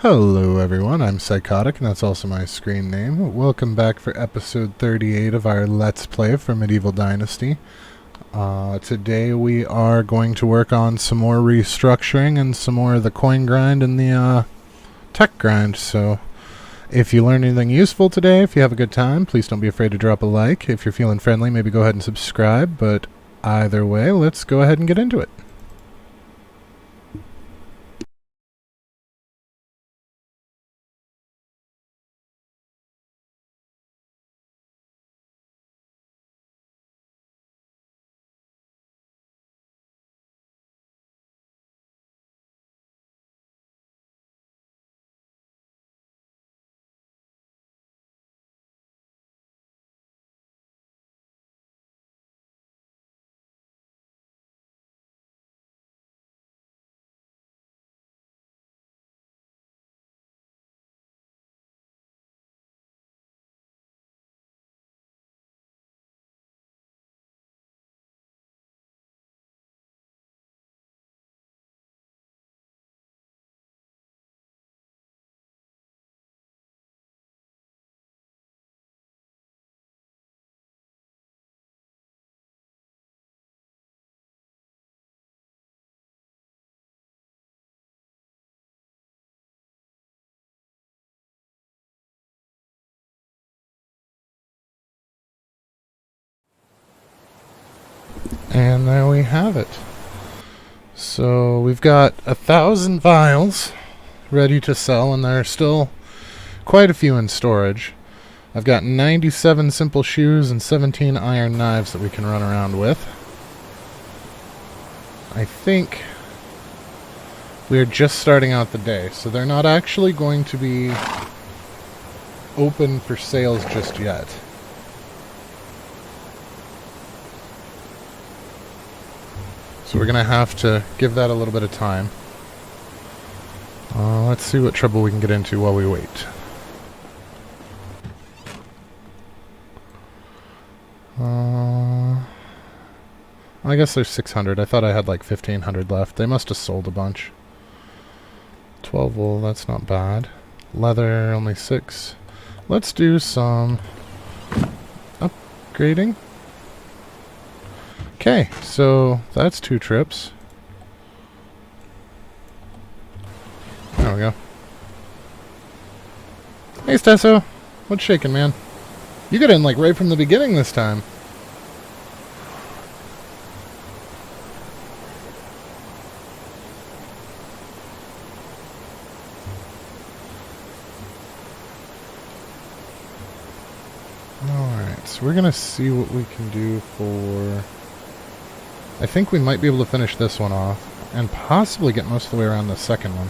Hello everyone, I'm Psychotic, and that's also my screen name. Welcome back for episode 38 of our Let's Play for Medieval Dynasty. Today we are going to work on some more restructuring and some more of the coin grind and the tech grind. So if you learned anything useful today, if you have a good time, please don't be afraid to drop a like. If you're feeling friendly, maybe go ahead and subscribe. But either way, let's go ahead and get into it. And there we have it. So we've got 1,000 vials ready to sell, and there are still quite a few in storage. I've got 97 simple shoes and 17 iron knives that we can run around with. I think we're just starting out the day, so they're not actually going to be open for sales just yet. So we're going to have to give that a little bit of time. Let's see what trouble we can get into while we wait. I guess there's 600. I thought I had like 1,500 left. They must have sold a bunch. 12 wool, that's not bad. Leather, only 6. Let's do some upgrading. Okay, so that's 2 trips. There we go. Hey, Stesso. What's shaking, man? You got in like right from the beginning this time. Alright, so we're gonna see what we can do for... I think we might be able to finish this one off, and possibly get most of the way around the second one.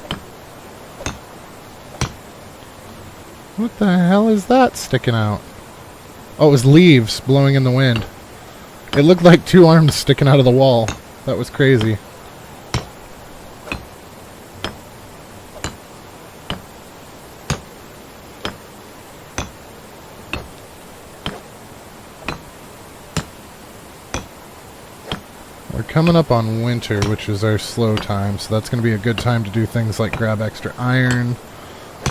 What the hell is that sticking out? Oh, it was leaves blowing in the wind. It looked like 2 arms sticking out of the wall. That was crazy. We're coming up on winter, which is our slow time, so that's going to be a good time to do things like grab extra iron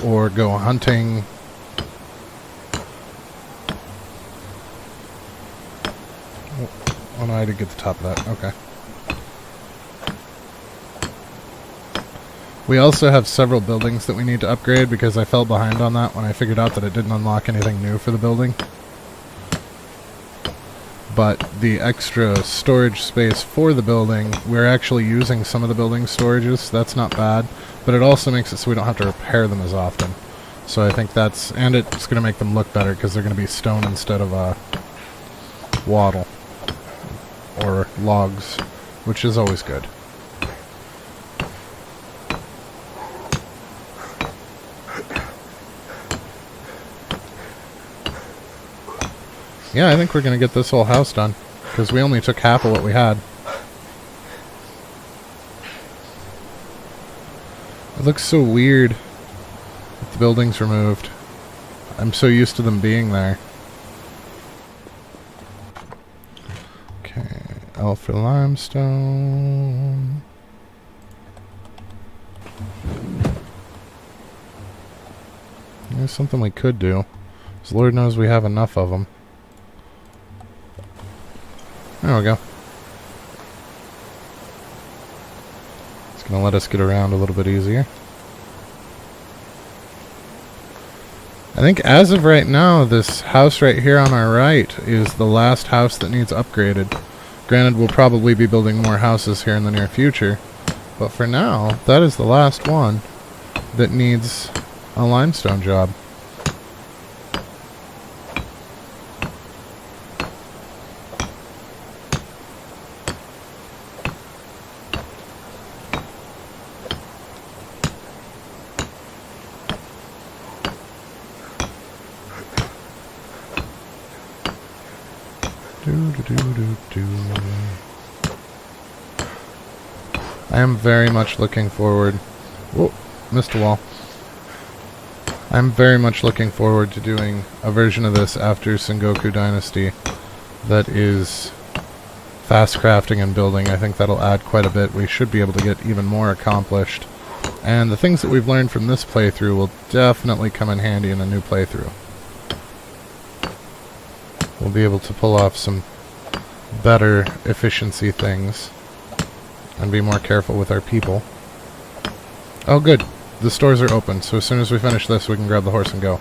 or go hunting. Oh no, I did get the top of that. Okay. We also have several buildings that we need to upgrade because I fell behind on that when I figured out that it didn't unlock anything new for the building. But the extra storage space for the building, we're actually using some of the building storages, so that's not bad. But it also makes it so we don't have to repair them as often. So I think that's... and it's going to make them look better because they're going to be stone instead of wattle. Or logs, which is always good. Yeah, I think we're going to get this whole house done, because we only took half of what we had. It looks so weird with the buildings removed. I'm so used to them being there. Okay, L for limestone. There's something we could do. 'Cause Lord knows we have enough of them. There we go. It's going to let us get around a little bit easier. I think as of right now, this house right here on our right is the last house that needs upgraded. Granted, we'll probably be building more houses here in the near future. But for now, that is the last one that needs a limestone job. I am very much looking forward... Whoa, missed a wall. I'm very much looking forward to doing a version of this after Sengoku Dynasty that is fast crafting and building. I think that'll add quite a bit. We should be able to get even more accomplished. And the things that we've learned from this playthrough will definitely come in handy in a new playthrough. We'll be able to pull off some better efficiency things and be more careful with our people. Oh good, the stores are open, so as soon as we finish this we can grab the horse and go.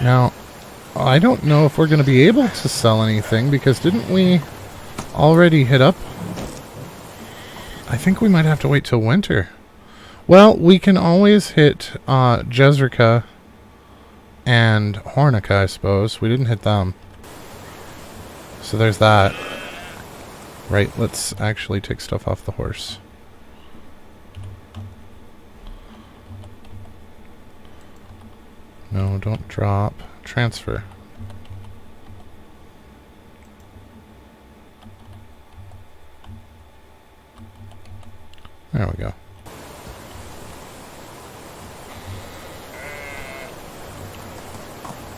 Now, I don't know if we're going to be able to sell anything, because didn't we already hit up? I think we might have to wait till winter. Well, we can always hit Jezrika and Hornica, I suppose. We didn't hit them. So there's that. Right, let's actually take stuff off the horse. No, don't drop. Transfer. There we go.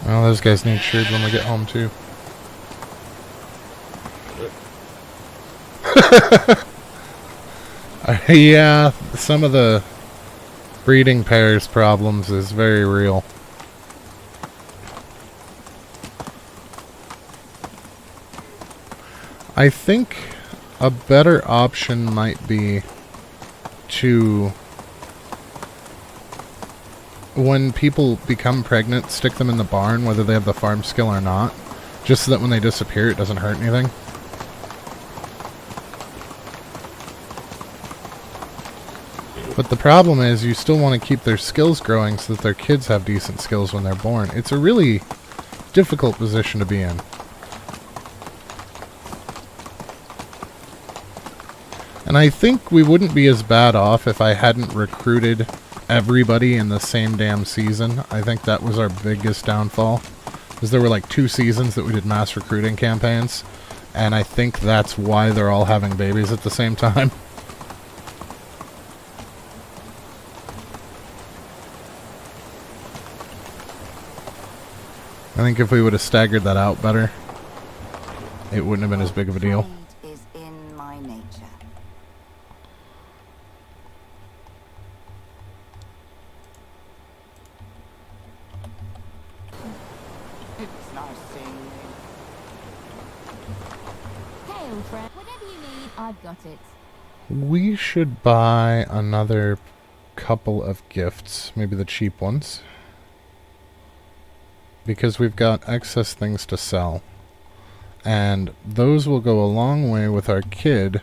Well, those guys need sheared when we get home, too. Yeah, some of the breeding pairs problems is very real. I think a better option might be to, when people become pregnant, stick them in the barn, whether they have the farm skill or not, just so that when they disappear it doesn't hurt anything. But the problem is you still want to keep their skills growing so that their kids have decent skills when they're born. It's a really difficult position to be in. And I think we wouldn't be as bad off if I hadn't recruited everybody in the same damn season. I think that was our biggest downfall. Because there were like 2 seasons that we did mass recruiting campaigns. And I think that's why they're all having babies at the same time. I think if we would have staggered that out better, it wouldn't have been as big of a deal. I've got it. We should buy another couple of gifts, maybe the cheap ones, because we've got excess things to sell, and those will go a long way with our kid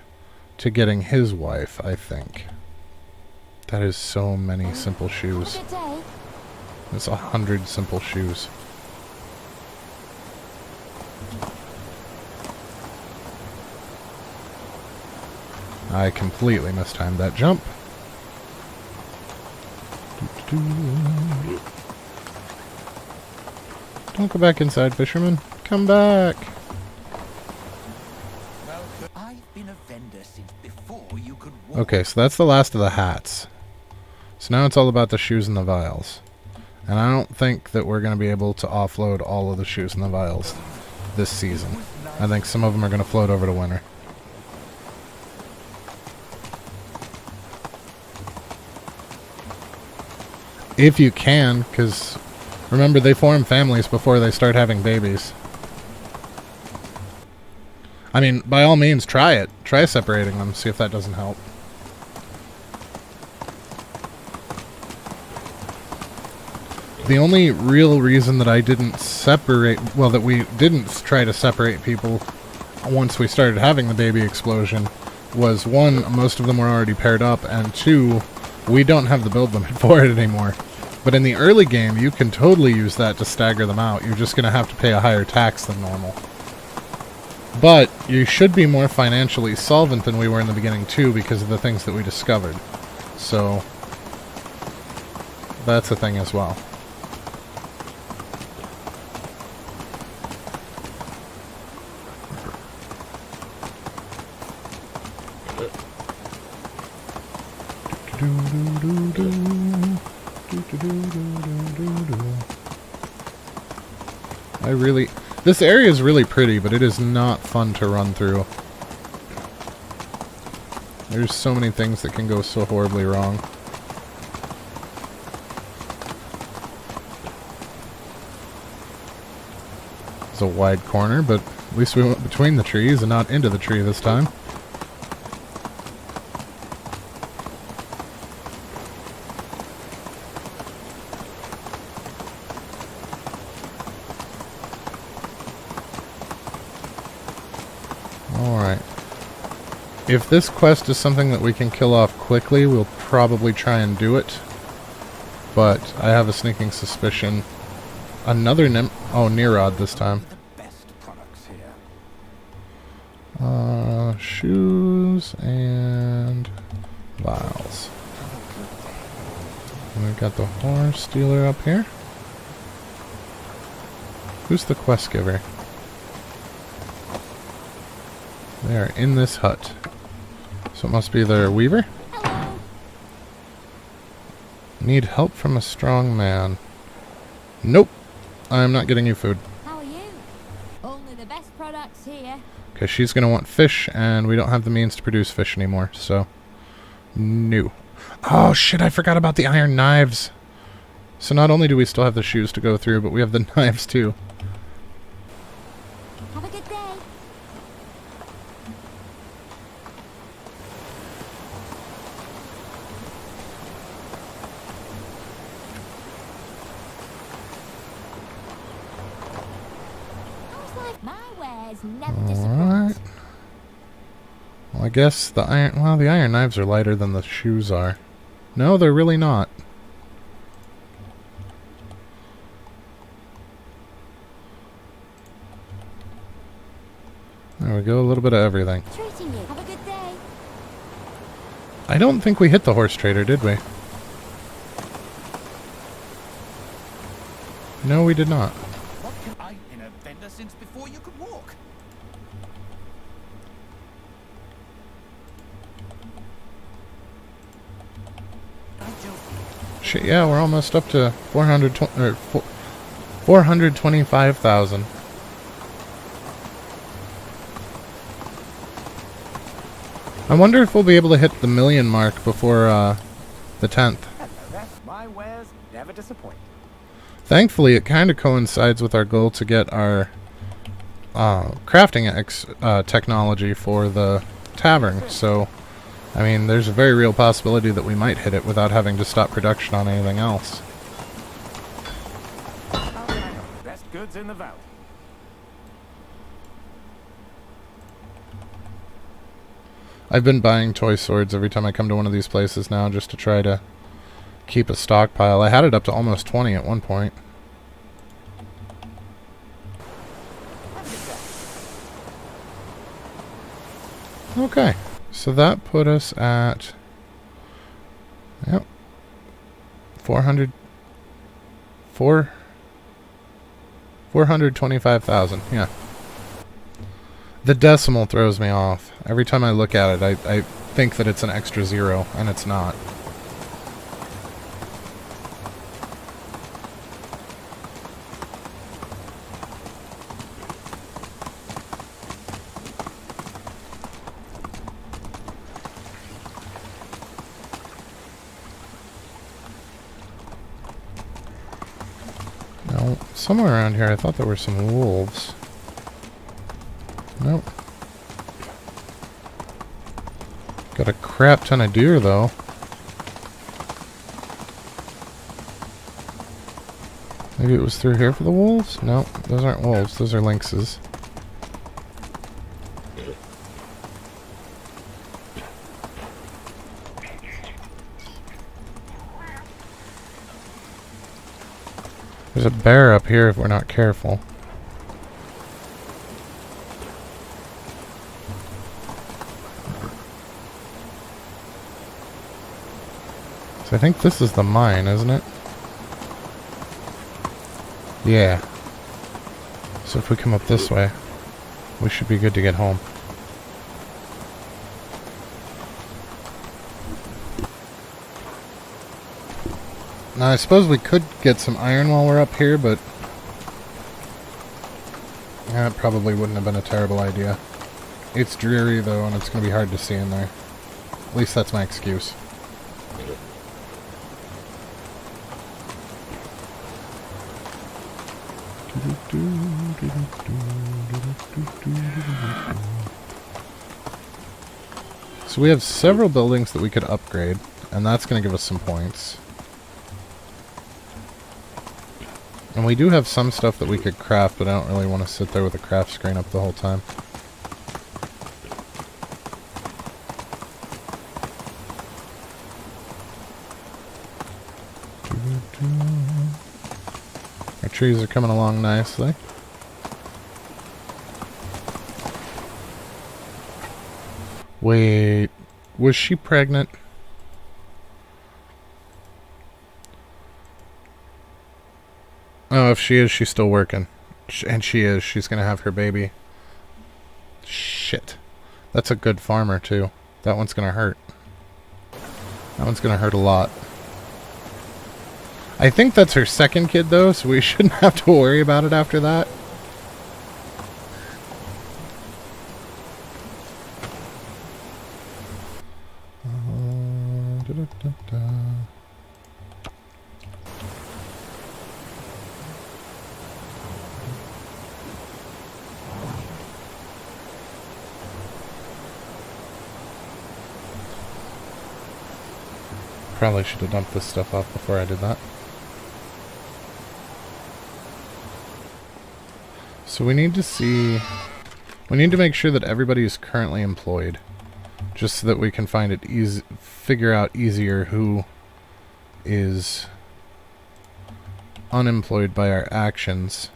to getting his wife, I think. That is so many simple shoes. It's 100 simple shoes. I completely mistimed that jump. Don't go back inside, fisherman. Come back. I've been a vendor since before you could walk. Okay, so that's the last of the hats. So now it's all about the shoes and the vials. And I don't think that we're going to be able to offload all of the shoes and the vials this season. I think some of them are going to float over to winter. If you can, because remember, they form families before they start having babies. I mean, by all means, try it. Try separating them, see if that doesn't help. The only real reason that I didn't separate, well, that we didn't try to separate people once we started having the baby explosion was, one, most of them were already paired up, and two, we don't have the build limit for it anymore. But in the early game, you can totally use that to stagger them out. You're just going to have to pay a higher tax than normal. But you should be more financially solvent than we were in the beginning, too, because of the things that we discovered. So, that's a thing as well. This area is really pretty, but it is not fun to run through. There's so many things that can go so horribly wrong. It's a wide corner, but at least we went between the trees and not into the tree this time. If this quest is something that we can kill off quickly, we'll probably try and do it. But I have a sneaking suspicion. Another Nerod this time. Shoes and vials. And we've got the horse dealer up here. Who's the quest giver? They are in this hut. So it must be their weaver? Hello. Need help from a strong man. Nope. I'm not getting you food. How are you? Only the best products here. Okay, she's going to want fish, and we don't have the means to produce fish anymore, so... No. Oh, shit, I forgot about the iron knives. So not only do we still have the shoes to go through, but we have the knives, too. Have a good day. My wares never disappoint. Alright. Well, I guess the iron knives are lighter than the shoes are. No, they're really not. There we go, a little bit of everything. Treating you. Have a good day. I don't think we hit the horse trader, did we? No, we did not. What can I in a vendor since before you could walk? Shit, yeah, we're almost up to 425,000. I wonder if we'll be able to hit the million mark before the 10th. My wares never disappoint. Thankfully, it kind of coincides with our goal to get our crafting technology for the tavern. So, I mean, there's a very real possibility that we might hit it without having to stop production on anything else. Best goods in the valley. I've been buying toy swords every time I come to one of these places now just to try to keep a stockpile. I had it up to almost 20 at one point. Okay, so that put us at, yep, 425,000, yeah. The decimal throws me off. Every time I look at it, I think that it's an extra zero, and it's not. Now, somewhere around here I thought there were some wolves. Nope. Got a crap ton of deer, though. Maybe it was through here for the wolves? No, those aren't wolves. Those are lynxes. There's a bear up here if we're not careful. So I think this is the mine, isn't it? Yeah. So if we come up this way, we should be good to get home. Now I suppose we could get some iron while we're up here, but that probably wouldn't have been a terrible idea. It's dreary though, and it's going to be hard to see in there. At least that's my excuse. So we have several buildings that we could upgrade, and that's going to give us some points. And we do have some stuff that we could craft, but I don't really want to sit there with a craft screen up the whole time. Our trees are coming along nicely. Wait, was she pregnant? Oh, if she is, she's still working. And she is. She's going to have her baby. Shit. That's a good farmer, too. That one's going to hurt. That one's going to hurt a lot. I think that's her second kid, though, so we shouldn't have to worry about it after that. Probably should have dumped this stuff off before I did that. So we need to see... We need to make sure that everybody is currently employed. Just so that we can find it easy... Figure out easier who is unemployed by our actions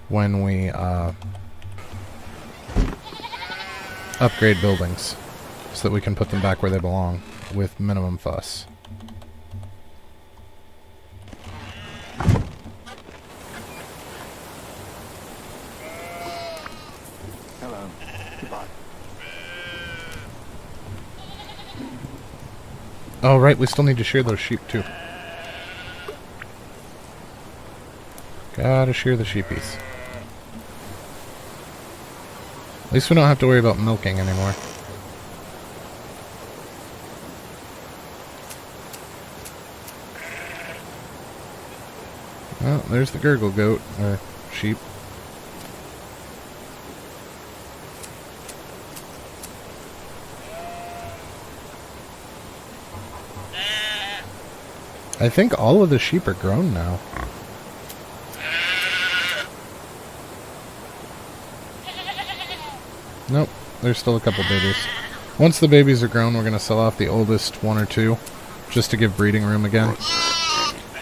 when we upgrade buildings. So that we can put them back where they belong with minimum fuss. Hello. Goodbye. Oh, right, we still need to shear those sheep, too. Gotta shear the sheepies. At least we don't have to worry about milking anymore. Well, there's the gurgle goat, or sheep. I think all of the sheep are grown now. Nope, there's still a couple babies. Once the babies are grown, we're going to sell off the oldest one or two, just to give breeding room again.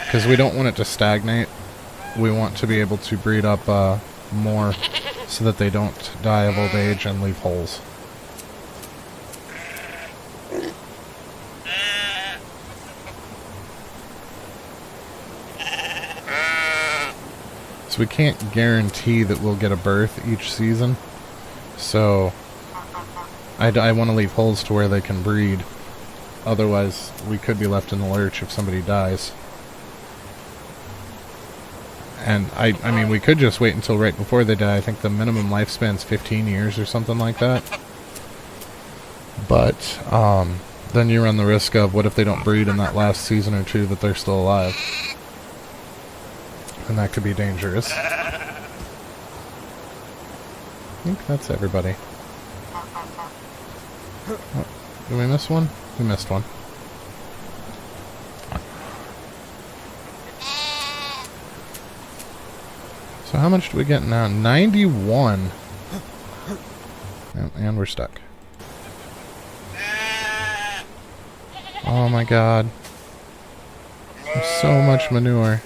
Because we don't want it to stagnate. We want to be able to breed up more so that they don't die of old age and leave holes. So we can't guarantee that we'll get a birth each season. So I want to leave holes to where they can breed. Otherwise, we could be left in the lurch if somebody dies. And I mean, we could just wait until right before they die. I think the minimum lifespan's 15 years or something like that. But then you run the risk of what if they don't breed in that last season or two that they're still alive. and that could be dangerous. I think that's everybody. Oh, did we miss one? We missed one. So how much do we get now? 91. And we're stuck. Oh my god. There's so much manure.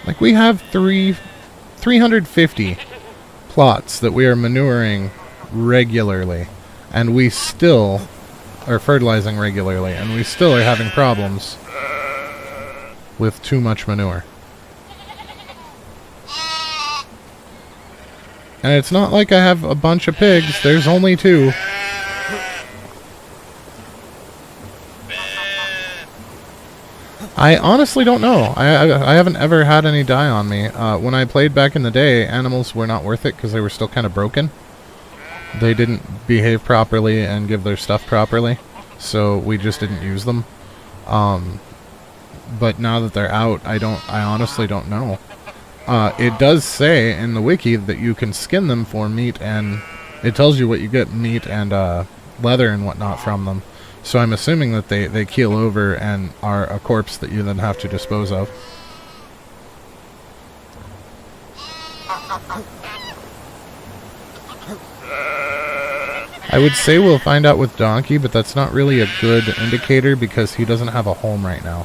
Like, we have 350 plots that we are manuring regularly, and we still are fertilizing regularly, and we still are having problems with too much manure. And it's not like I have a bunch of pigs, there's only 2. I honestly don't know. I haven't ever had any die on me. When I played back in the day, animals were not worth it because they were still kind of broken. They didn't behave properly and give their stuff properly, so we just didn't use them. But now that they're out, I honestly don't know. It does say in the wiki that you can skin them for meat, and it tells you what you get, meat and leather and whatnot from them. So I'm assuming that they keel over and are a corpse that you then have to dispose of. I would say we'll find out with Donkey, but that's not really a good indicator because he doesn't have a home right now.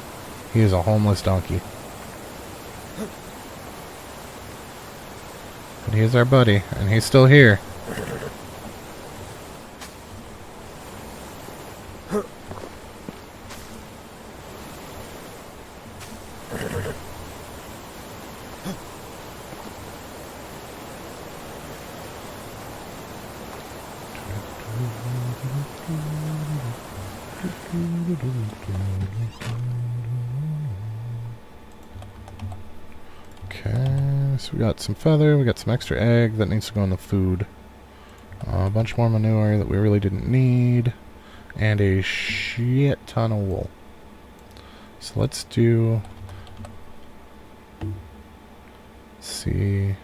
He is a homeless donkey. But he's our buddy, and he's still here. Okay, so we got some feather, we got some extra egg that needs to go in the food. A bunch more manure that we really didn't need. And a shit ton of wool. So let's do... Let's see...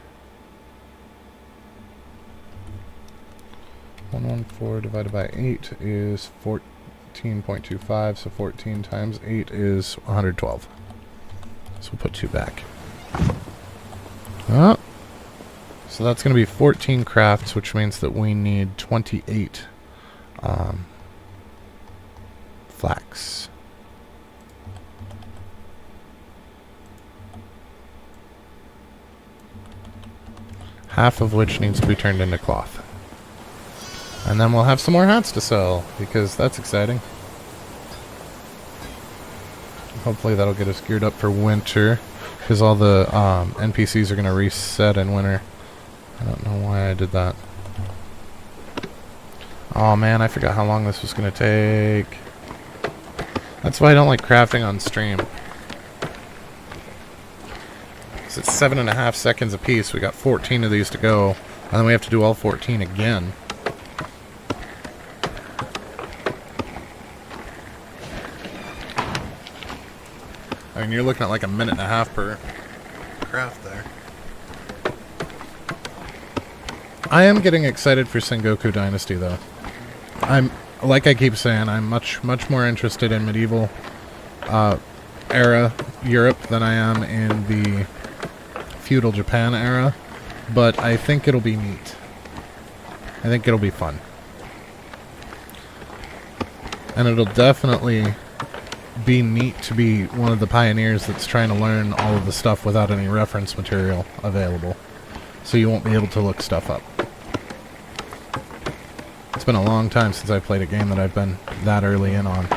114 divided by 8 is 14.25, so 14 times 8 is 112. So we'll put 2 back. Oh. So that's going to be 14 crafts, which means that we need 28 flax. Half of which needs to be turned into cloth. And then we'll have some more hats to sell, because that's exciting. Hopefully that'll get us geared up for winter, because all the NPCs are going to reset in winter. I don't know why I did that. Oh man, I forgot how long this was going to take. That's why I don't like crafting on stream. So it's 7.5 seconds a piece. We got 14 of these to go, and then we have to do all 14 again. I mean, you're looking at like a minute and a half per craft there. I am getting excited for Sengoku Dynasty, though. Like I keep saying, I'm much more interested in medieval era Europe than I am in the feudal Japan era, but I think it'll be neat. I think it'll be fun. And it'll definitely be neat to be one of the pioneers that's trying to learn all of the stuff without any reference material available. So you won't be able to look stuff up. It's been a long time since I played a game that I've been that early in on.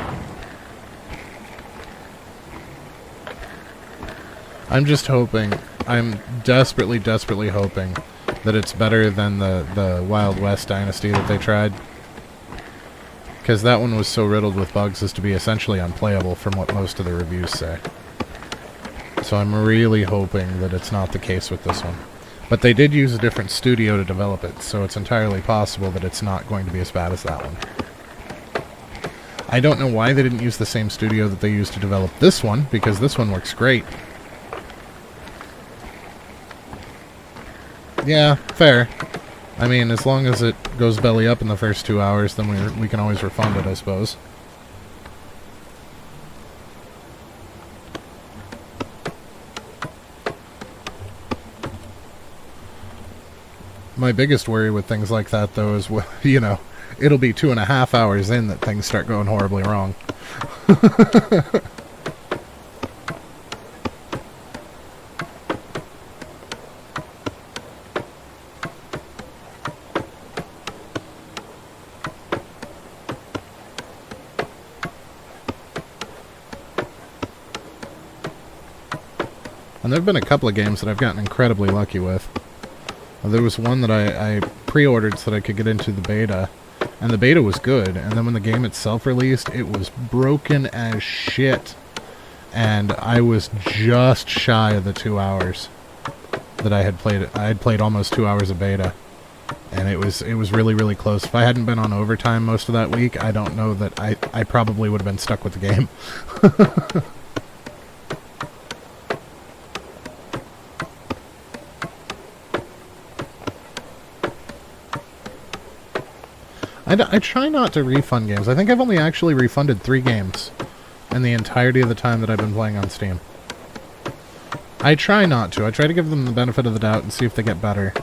I'm just hoping, I'm desperately hoping that it's better than the Wild West Dynasty that they tried. Because that one was so riddled with bugs as to be essentially unplayable from what most of the reviews say. So I'm really hoping that it's not the case with this one. But they did use a different studio to develop it, so it's entirely possible that it's not going to be as bad as that one. I don't know why they didn't use the same studio that they used to develop this one, because this one works great. Yeah, fair. I mean, as long as it goes belly up in the first 2 hours, then we can always refund it, I suppose. My biggest worry with things like that, though, is, you know, it'll be 2.5 hours in that things start going horribly wrong. And there have been a couple of games that I've gotten incredibly lucky with. There was one that I pre-ordered so that I could get into the beta, and the beta was good, and then when the game itself released, it was broken as shit, and I was just shy of the 2 hours that I had played. I had played almost 2 hours of beta, and it was really, really close. If I hadn't been on overtime most of that week, I don't know that I probably would have been stuck with the game. I try not to refund games. I think I've only actually refunded 3 games in the entirety of the time that I've been playing on Steam. I try not to. I try to give them the benefit of the doubt and see if they get better.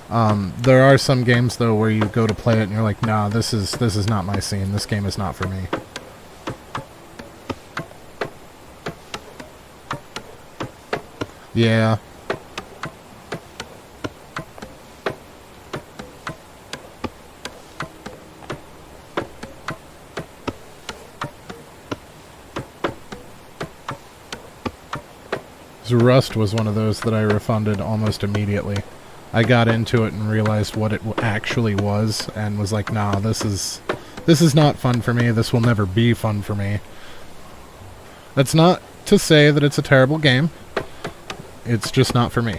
There are some games, though, where you go to play it and you're like, nah, this is not my scene. This game is not for me. Yeah. Rust was one of those that I refunded almost immediately. I got into it and realized what it actually was, and was like, nah, this is not fun for me. This will never be fun for me. That's not to say that it's a terrible game. It's just not for me.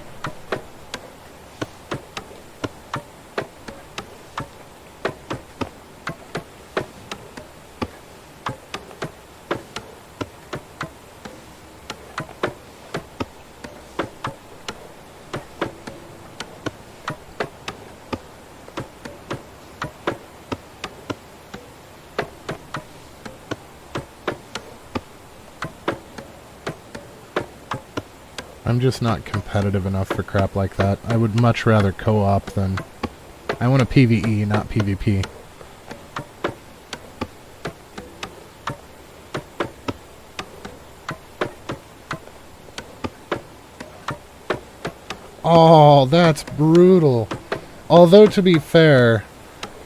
I'm just not competitive enough for crap like that. I would much rather co-op than... I want a PvE, not PvP. Oh, that's brutal. Although, to be fair,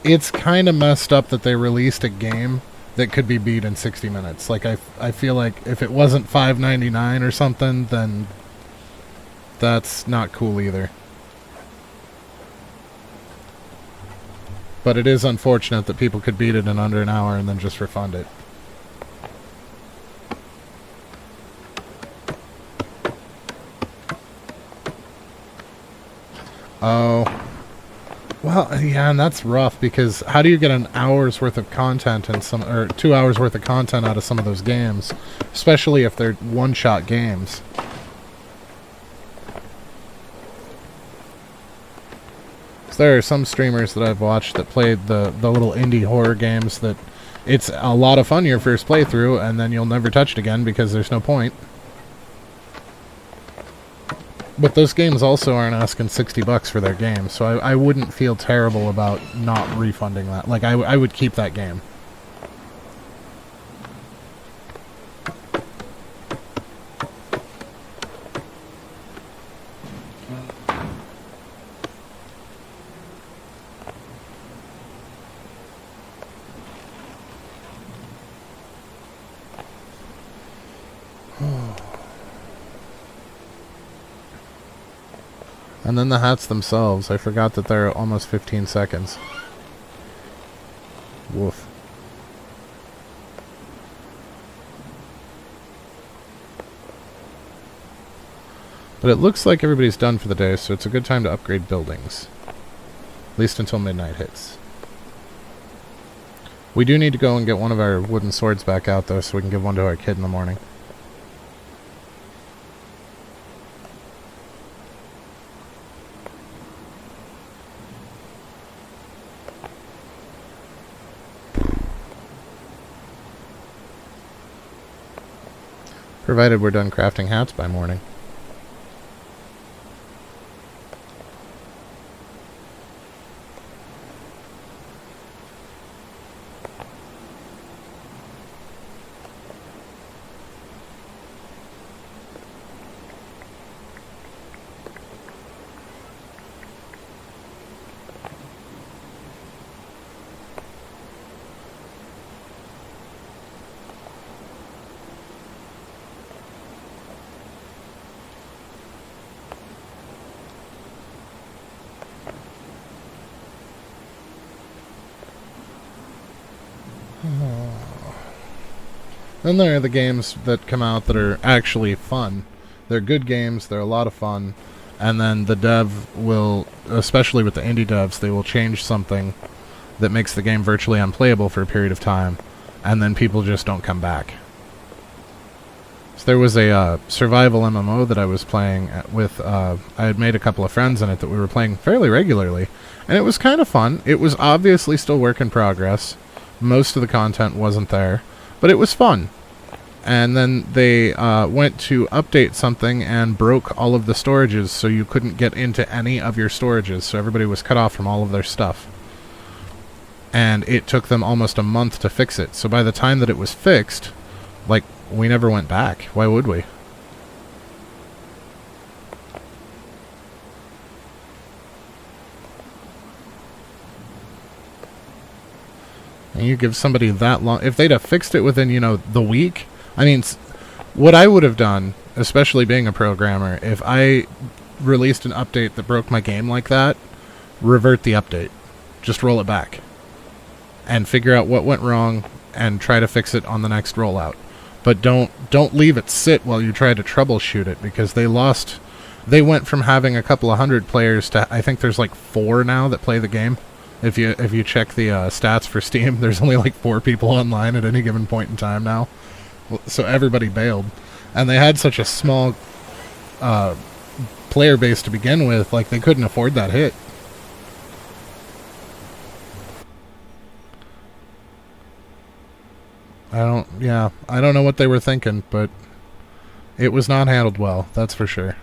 it's kind of messed up that they released a game that could be beat in 60 minutes. Like, I feel like if it wasn't $5.99 or something, then... that's not cool either. But it is unfortunate that people could beat it in under an hour and then just refund it. Oh. Well, yeah, and that's rough, because how do you get an hour's worth of content in some, or 2 hours worth of content out of some of those games? Especially if they're one-shot games. There are some streamers that I've watched that played the little indie horror games that it's a lot of fun your first playthrough, and then you'll never touch it again because there's no point. But those games also aren't asking $60 for their game, so I wouldn't feel terrible about not refunding that. Like, I would keep that game. And then the hats themselves. I forgot that they're almost 15 seconds. Woof. But it looks like everybody's done for the day, so it's a good time to upgrade buildings. At least until midnight hits. We do need to go and get one of our wooden swords back out, though, so we can give one to our kid in the morning. Provided we're done crafting hats by morning. Then there are the games that come out that are actually fun. They're good games, they're a lot of fun, and then the dev will, especially with the indie devs, they will change something that makes the game virtually unplayable for a period of time, and then people just don't come back. So there was a survival MMO that I was playing with, I had made a couple of friends in it that we were playing fairly regularly, and it was kind of fun. It was obviously still work in progress. Most of the content wasn't there, but it was fun. And then they went to update something and broke all of the storages, so you couldn't get into any of your storages, so everybody was cut off from all of their stuff. And it took them almost a month to fix it, so by the time that it was fixed, like, we never went back. Why would we? And you give somebody that long... If they'd have fixed it within, you know, the week... I mean, what I would have done, especially being a programmer, if I released an update that broke my game like that, revert the update. Just roll it back. And figure out what went wrong and try to fix it on the next rollout. But don't leave it sit while you try to troubleshoot it, because they went from having a couple of hundred players to, I think there's like 4 now that play the game. If you check the stats for Steam, there's only like 4 people online at any given point in time now. So everybody bailed. And they had such a small player base to begin with, like they couldn't afford that hit. I don't know what they were thinking, but it was not handled well, that's for sure.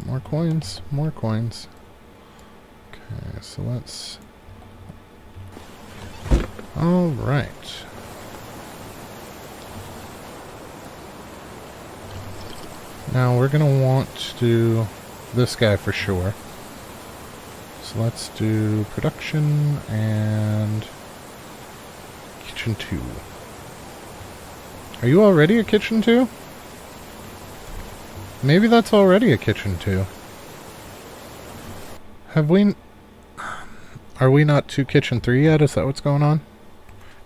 More coins, more coins. Okay, so let's... Alright. Now we're going to want to do this guy for sure. So let's do production and kitchen 2. Are you already a kitchen 2? Maybe that's already a kitchen 2. Have we... Are we not to kitchen 3 yet? Is that what's going on?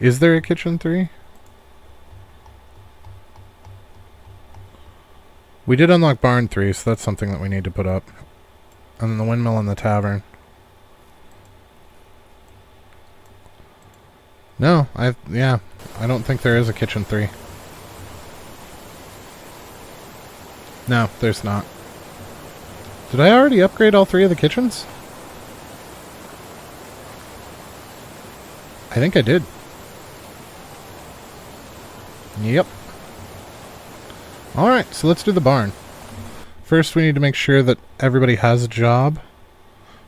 Is there a kitchen 3? We did unlock barn 3, so that's something that we need to put up. And then the windmill and the tavern. No, I don't think there is a kitchen 3. No, there's not. Did I already upgrade all 3 of the kitchens? I think I did. Yep. Alright, so let's do the barn. First, we need to make sure that everybody has a job,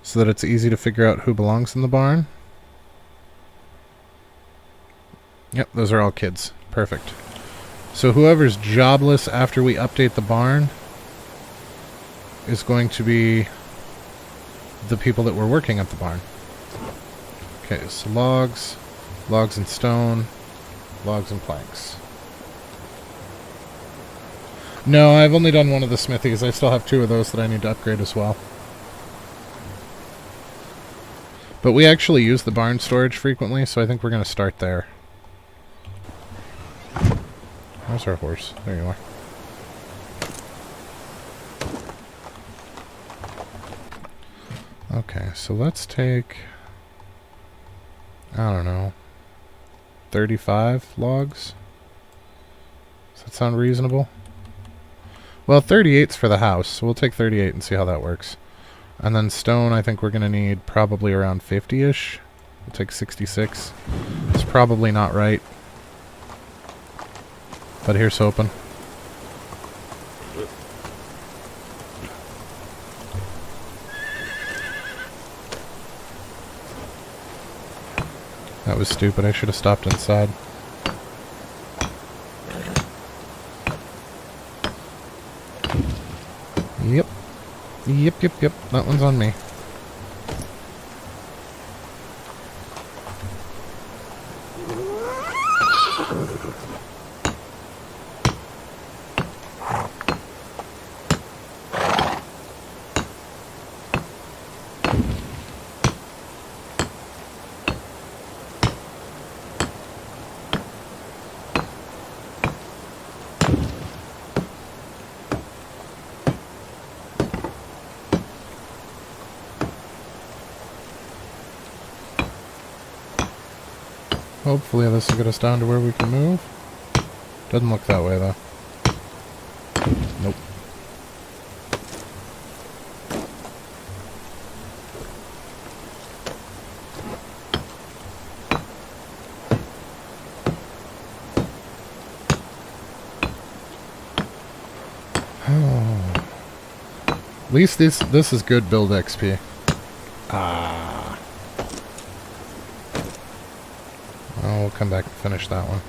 so that it's easy to figure out who belongs in the barn. Yep, those are all kids. Perfect. So whoever's jobless after we update the barn is going to be the people that were working at the barn. Okay, so logs and stone, logs and planks. No, I've only done one of the smithies. I still have 2 of those that I need to upgrade as well. But we actually use the barn storage frequently, so I think we're going to start there. Where's our horse? There you are. Okay, so let's take, I don't know, 35 logs? Does that sound reasonable? Well, 38's for the house, so we'll take 38 and see how that works. And then stone, I think we're going to need probably around 50-ish. We'll take 66. It's probably not right. But here's hoping. That was stupid. I should have stopped inside. Yep. Yep. That one's on me. Hopefully this will get us down to where we can move. Doesn't look that way though. Nope. At least this is good build XP. Oh, we'll come back and finish that one.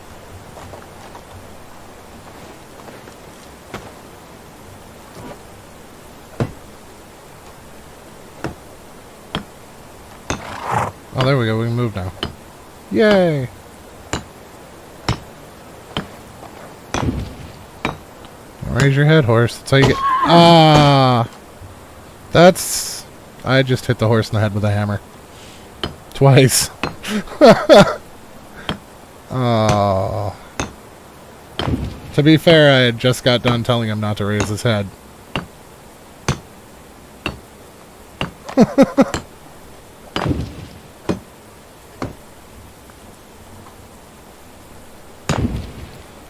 Oh, there we go. We can move now. Yay! Raise your head, horse. That's how you get... Ah! That's... I just hit the horse in the head with a hammer. Twice. Oh. To be fair, I had just got done telling him not to raise his head.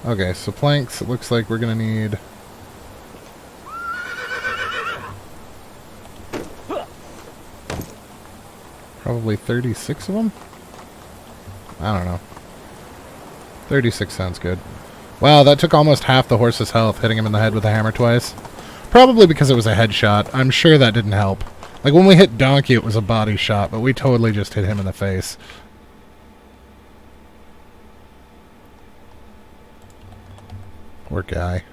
Okay, so planks, it looks like we're gonna need... probably 36 of them? I don't know. 36 sounds good. Wow, that took almost half the horse's health, hitting him in the head with a hammer twice. Probably because it was a headshot. I'm sure that didn't help. Like, when we hit Donkey, it was a body shot, but we totally just hit him in the face. Poor guy.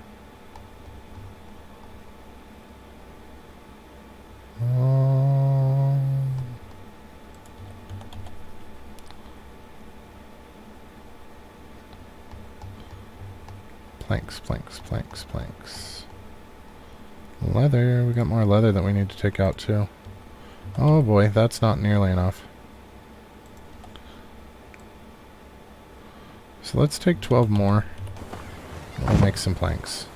Planks. Leather. We got more leather that we need to take out, too. Oh, boy. That's not nearly enough. So let's take 12 more. We'll make some planks.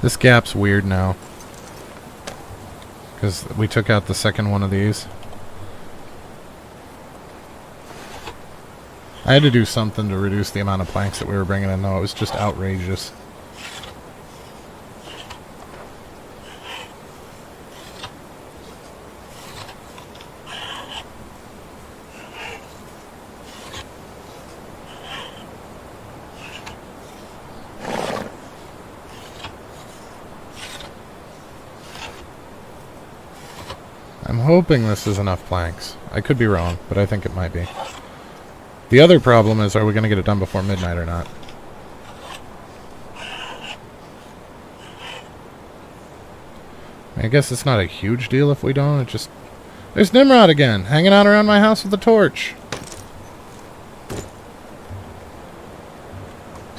This gap's weird now. Because we took out the second one of these. I had to do something to reduce the amount of planks that we were bringing in, though. It was just outrageous. I'm hoping this is enough planks. I could be wrong, but I think it might be. The other problem is, are we going to get it done before midnight or not? I guess it's not a huge deal if we don't. It just... There's Nimrod again, hanging out around my house with a torch.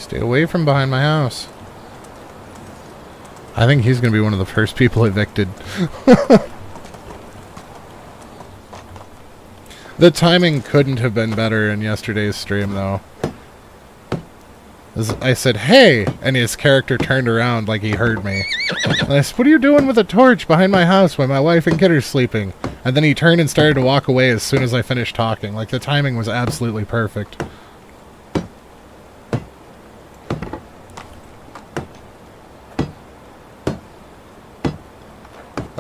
Stay away from behind my house. I think he's going to be one of the first people evicted. The timing couldn't have been better in yesterday's stream, though. I said, hey! And his character turned around like he heard me. And I said, what are you doing with a torch behind my house when my wife and kid are sleeping? And then he turned and started to walk away as soon as I finished talking. Like, the timing was absolutely perfect.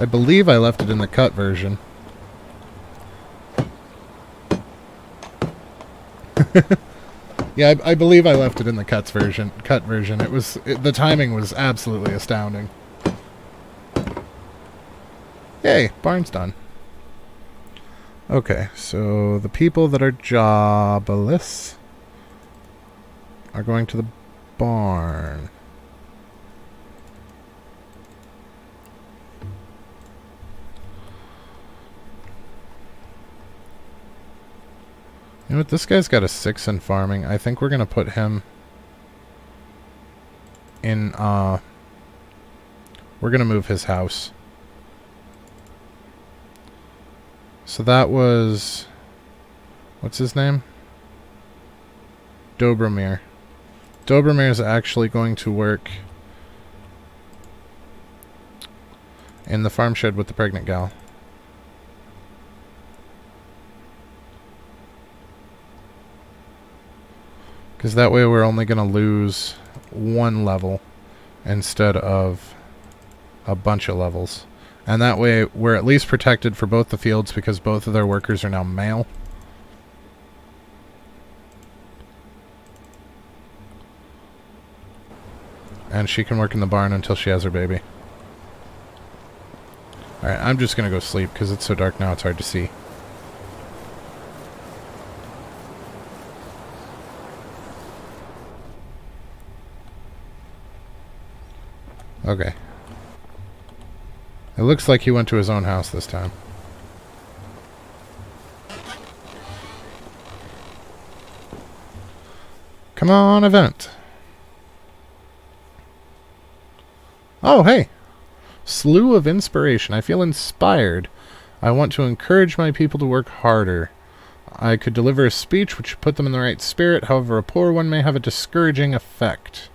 I believe I left it in the cut version. Yeah, I believe I left it in the cut version. The timing was absolutely astounding. Yay, barn's done. Okay, so the people that are jobless are going to the barn. You know what? This guy's got a 6 in farming. I think we're going to put him in, we're going to move his house. So that was, what's his name? Dobromir. Dobromir is actually going to work in the farm shed with the pregnant gal. Because that way we're only going to lose 1 level instead of a bunch of levels. And that way we're at least protected for both the fields because both of their workers are now male. And she can work in the barn until she has her baby. Alright, I'm just going to go sleep because it's so dark now it's hard to see. Okay. It looks like he went to his own house this time. Come on, event. Oh, hey. Slew of inspiration. I feel inspired. I want to encourage my people to work harder. I could deliver a speech which would put them in the right spirit. However, a poor one may have a discouraging effect.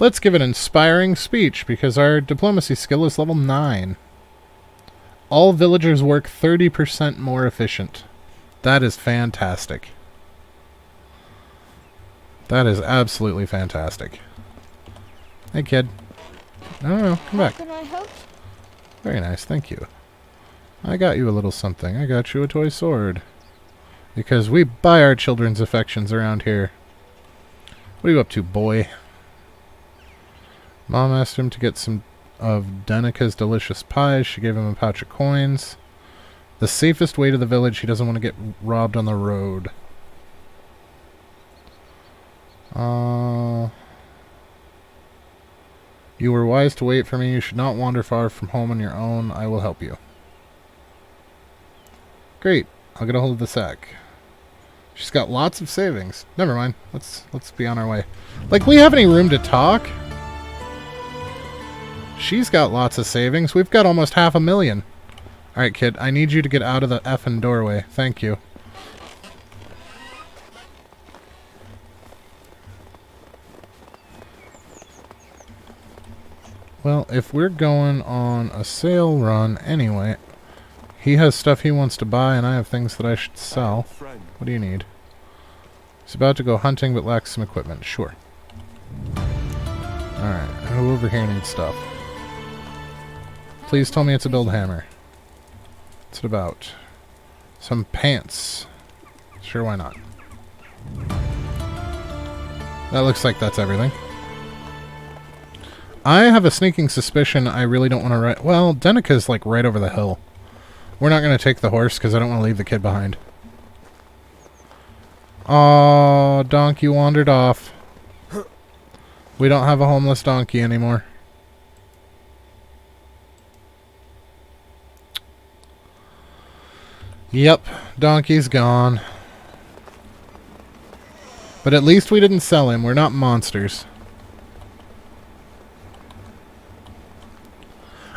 Let's give an inspiring speech, because our diplomacy skill is level 9. All villagers work 30% more efficient. That is fantastic. That is absolutely fantastic. Hey, kid. No, come back. How can I help? Very nice, thank you. I got you a little something. I got you a toy sword. Because we buy our children's affections around here. What are you up to, boy? Mom asked him to get some of Danica's delicious pies. She gave him a pouch of coins. The safest way to the village. He doesn't want to get robbed on the road. You were wise to wait for me. You should not wander far from home on your own. I will help you. Great. I'll get a hold of the sack. She's got lots of savings. Never mind. Let's be on our way. Like, we have any room to talk? She's got lots of savings. We've got almost 500,000. Alright, kid. I need you to get out of the effing doorway. Thank you. Well, if we're going on a sale run anyway, he has stuff he wants to buy and I have things that I should sell. What do you need? He's about to go hunting but lacks some equipment. Sure. Alright, who over here needs stuff? Please tell me it's a build hammer. What's it about? Some pants. Sure, why not? That looks like that's everything. I have a sneaking suspicion I really don't want to ride... Well, Danica's like right over the hill. We're not going to take the horse because I don't want to leave the kid behind. Aw, donkey wandered off. We don't have a homeless donkey anymore. Yep, donkey's gone. But at least we didn't sell him. We're not monsters.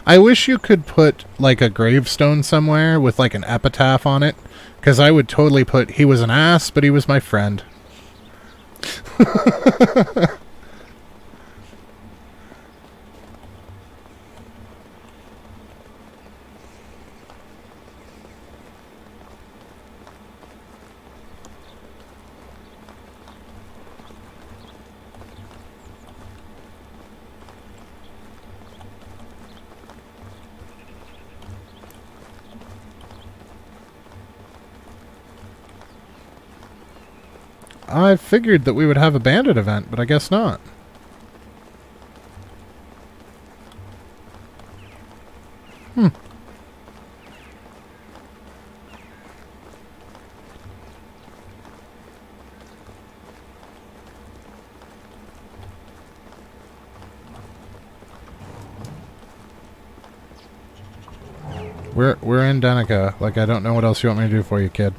I wish you could put, like, a gravestone somewhere with, like, an epitaph on it. Because I would totally put, he was an ass, but he was my friend. I figured that we would have a bandit event, but I guess not. Hmm. We're in Danica. Like, I don't know what else you want me to do for you, kid.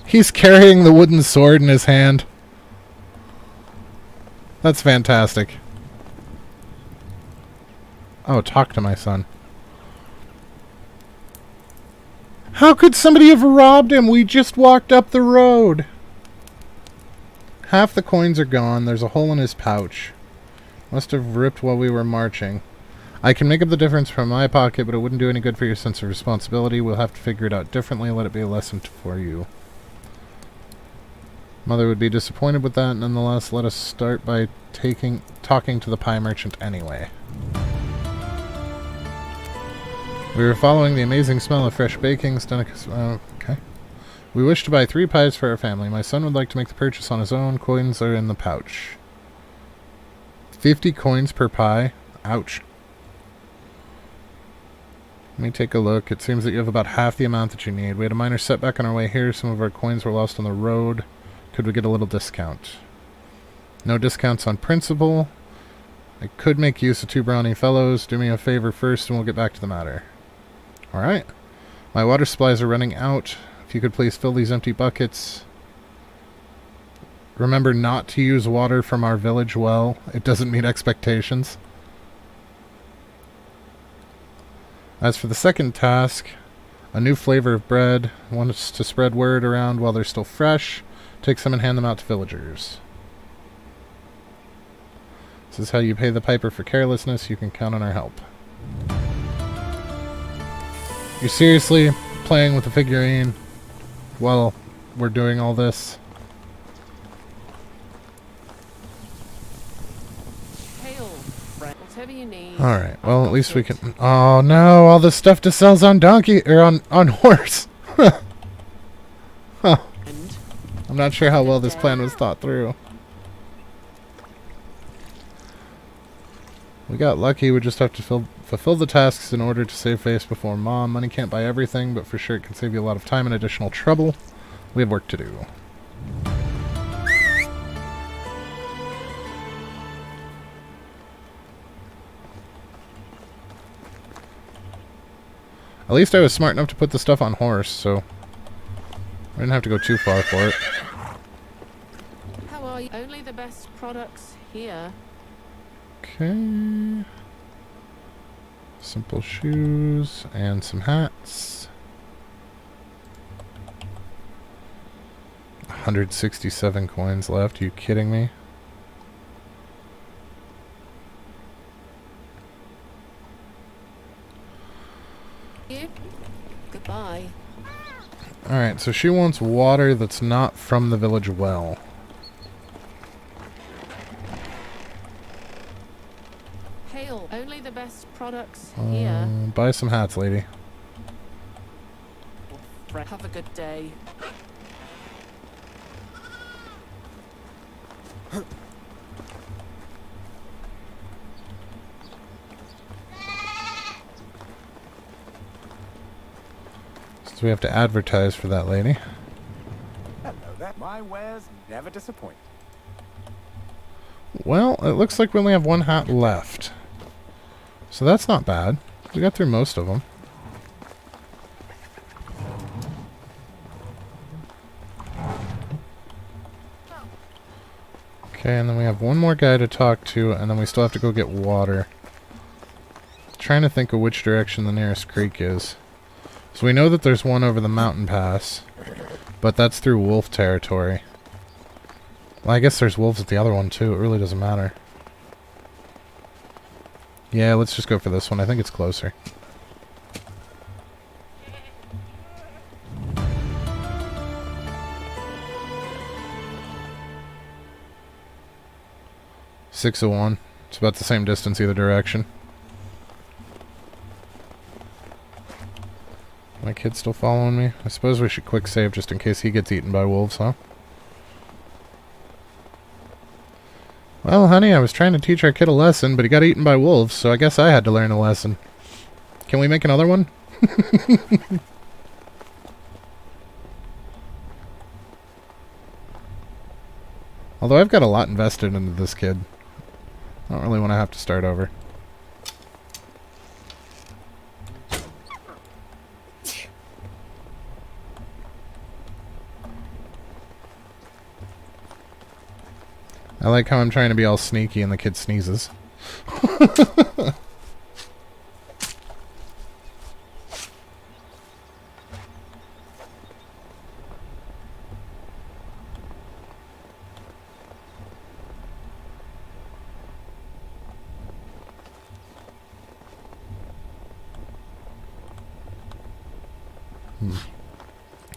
He's carrying the wooden sword in his hand. That's fantastic. Oh, talk to my son. How could somebody have robbed him? We just walked up the road. Half the coins are gone. There's a hole in his pouch. Must have ripped while we were marching. I can make up the difference from my pocket, but it wouldn't do any good for your sense of responsibility. We'll have to figure it out differently. Let it be a lesson for you. Mother would be disappointed with that. Nonetheless, let us start by talking to the pie merchant anyway. We were following the amazing smell of fresh bakings. Okay. We wish to buy 3 pies for our family. My son would like to make the purchase on his own. Coins are in the pouch. 50 coins per pie? Ouch. Let me take a look. It seems that you have about half the amount that you need. We had a minor setback on our way here. Some of our coins were lost on the road. Could we get a little discount? No discounts on principal. I could make use of 2 brawny fellows. Do me a favor first and we'll get back to the matter. Alright. My water supplies are running out. If you could please fill these empty buckets. Remember not to use water from our village well. It doesn't meet expectations. As for the second task, a new flavor of bread. Want us to spread word around while they're still fresh. Take some and hand them out to villagers. This is how you pay the piper for carelessness. You can count on our help. You're seriously playing with the figurine while we're doing all this? Whatever you need. Alright, well, at least we can... Oh, no, all this stuff just sells on donkey... or on horse. Huh. I'm not sure how well this plan was thought through. We got lucky. We just have to fulfill the tasks in order to save face before Mom. Money can't buy everything, but for sure it can save you a lot of time and additional trouble. We have work to do. At least I was smart enough to put the stuff on horse, so I didn't have to go too far for it. How are you? Only the best products here. Okay. Simple shoes and some hats. 167 coins left. Are you kidding me? Goodbye. Alright, so she wants water that's not from the village well. Hail. Only the best products here. Buy some hats, lady. Have a good day. So we have to advertise for that lady. Hello there. My wares never disappoint. Well, it looks like we only have 1 hat left. So that's not bad. We got through most of them. Okay, and then we have one more guy to talk to, and then we still have to go get water. Trying to think of which direction the nearest creek is. So we know that there's one over the mountain pass, but that's through wolf territory. Well, I guess there's wolves at the other one too. It really doesn't matter. Yeah, let's just go for this one. I think it's closer. .601. It's about the same distance either direction. My kid's still following me? I suppose we should quick save just in case he gets eaten by wolves, huh? Well, honey, I was trying to teach our kid a lesson, but he got eaten by wolves, so I guess I had to learn a lesson. Can we make another one? Although I've got a lot invested into this kid. I don't really want to have to start over. I like how I'm trying to be all sneaky and the kid sneezes.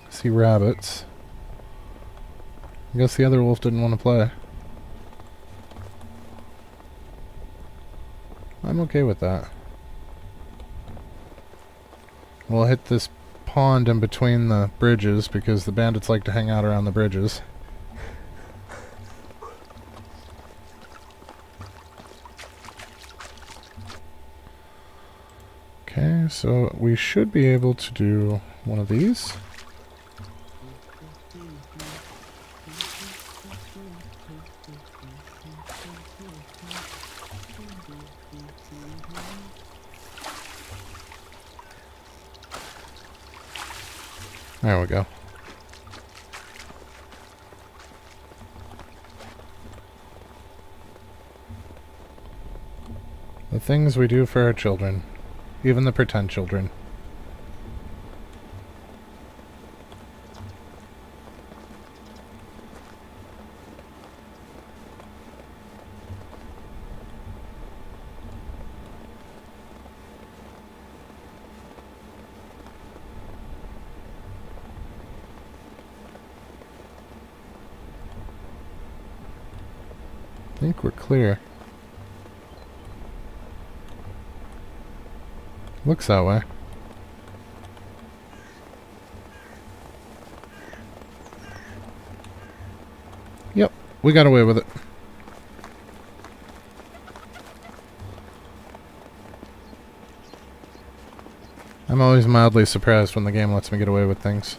See rabbits. I guess the other wolf didn't want to play. I'm okay with that. We'll hit this pond in between the bridges because the bandits like to hang out around the bridges. Okay, so we should be able to do one of these. There we go. The things we do for our children. Even the pretend children. I think we're clear. Looks that way. Yep, we got away with it. I'm always mildly surprised when the game lets me get away with things.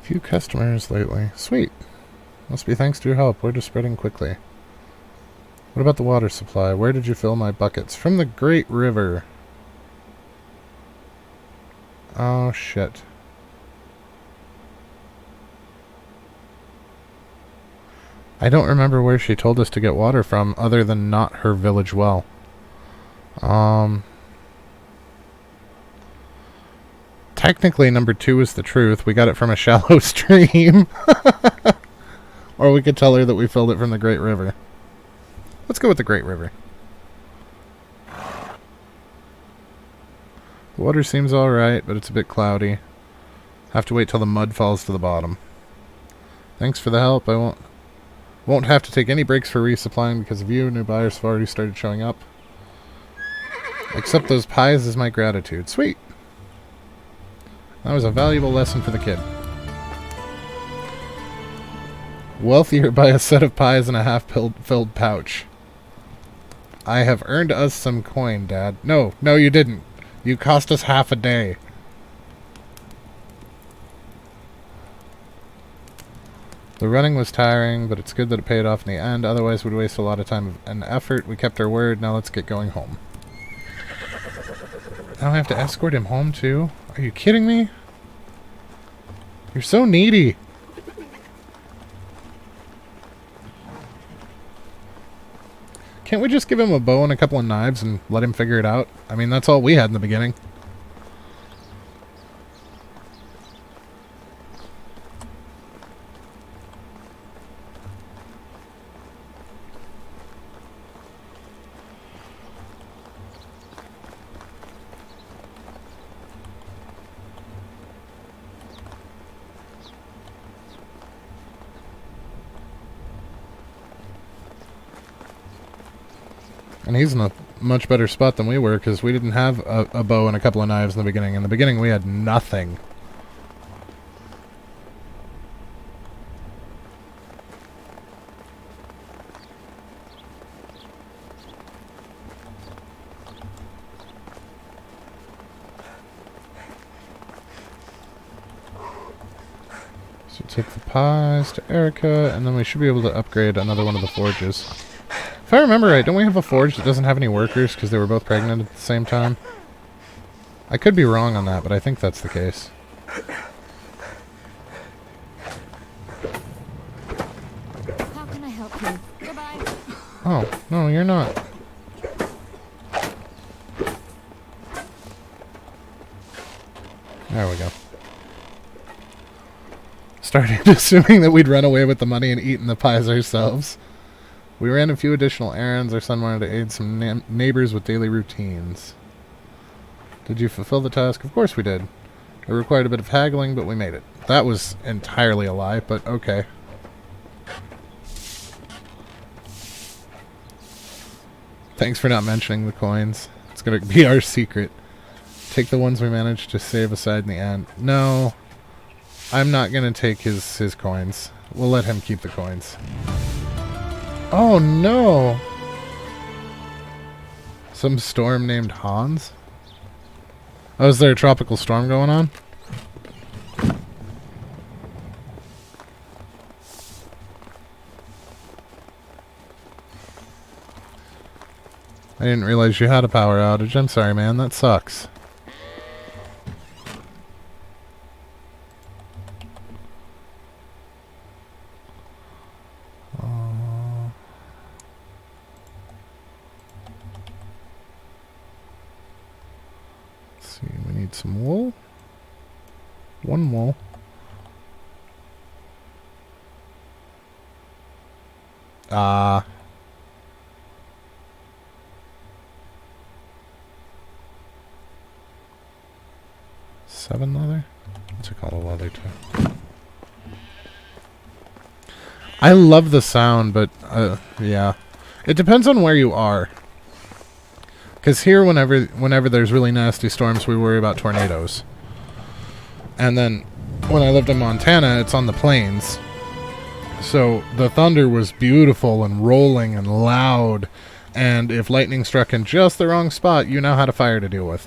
Few customers lately. Sweet. Must be thanks to your help. Word is spreading quickly. What about the water supply? Where did you fill my buckets? From the Great River. Oh, shit. I don't remember where she told us to get water from, other than not her village well. Technically, number 2 is the truth. We got it from a shallow stream. Or we could tell her that we filled it from the Great River. Let's go with the Great River. The water seems alright, but it's a bit cloudy. Have to wait till the mud falls to the bottom. Thanks for the help. I won't have to take any breaks for resupplying because of you. New buyers have already started showing up. Accept those pies as my gratitude. Sweet! That was a valuable lesson for the kid. Wealthier by a set of pies and a half-filled pouch. I have earned us some coin, Dad. No, you didn't. You cost us half a day. The running was tiring, but it's good that it paid off in the end. Otherwise, we'd waste a lot of time and effort. We kept our word. Now let's get going home. Now I have to escort him home, too? Are you kidding me? You're so needy. Can't we just give him a bow and a couple of knives and let him figure it out? I mean, that's all we had in the beginning. And he's in a much better spot than we were, because we didn't have a bow and a couple of knives in the beginning. In the beginning, we had nothing. So take the pies to Erica, and then we should be able to upgrade another one of the forges. If I remember right, don't we have a forge that doesn't have any workers because they were both pregnant at the same time? I could be wrong on that, but I think that's the case. How can I help you? Goodbye. Oh, no, you're not. There we go. Started assuming that we'd run away with the money and eaten the pies ourselves. We ran a few additional errands. Our son wanted to aid some neighbors with daily routines. Did you fulfill the task? Of course we did. It required a bit of haggling, but we made it. That was entirely a lie, but okay. Thanks for not mentioning the coins. It's going to be our secret. Take the ones we managed to save aside in the end. No, I'm not going to take his coins. We'll let him keep the coins. Oh no! Some storm named Hans? Oh, is there a tropical storm going on? I didn't realize you had a power outage. I'm sorry, man. That sucks. Some wool. One wool. Seven leather? What's it called? A leather too. I love the sound, but yeah. It depends on where you are. Because here, whenever there's really nasty storms, we worry about tornadoes. And then, when I lived in Montana, it's on the plains. So, the thunder was beautiful and rolling and loud. And if lightning struck in just the wrong spot, you know how to fire to deal with.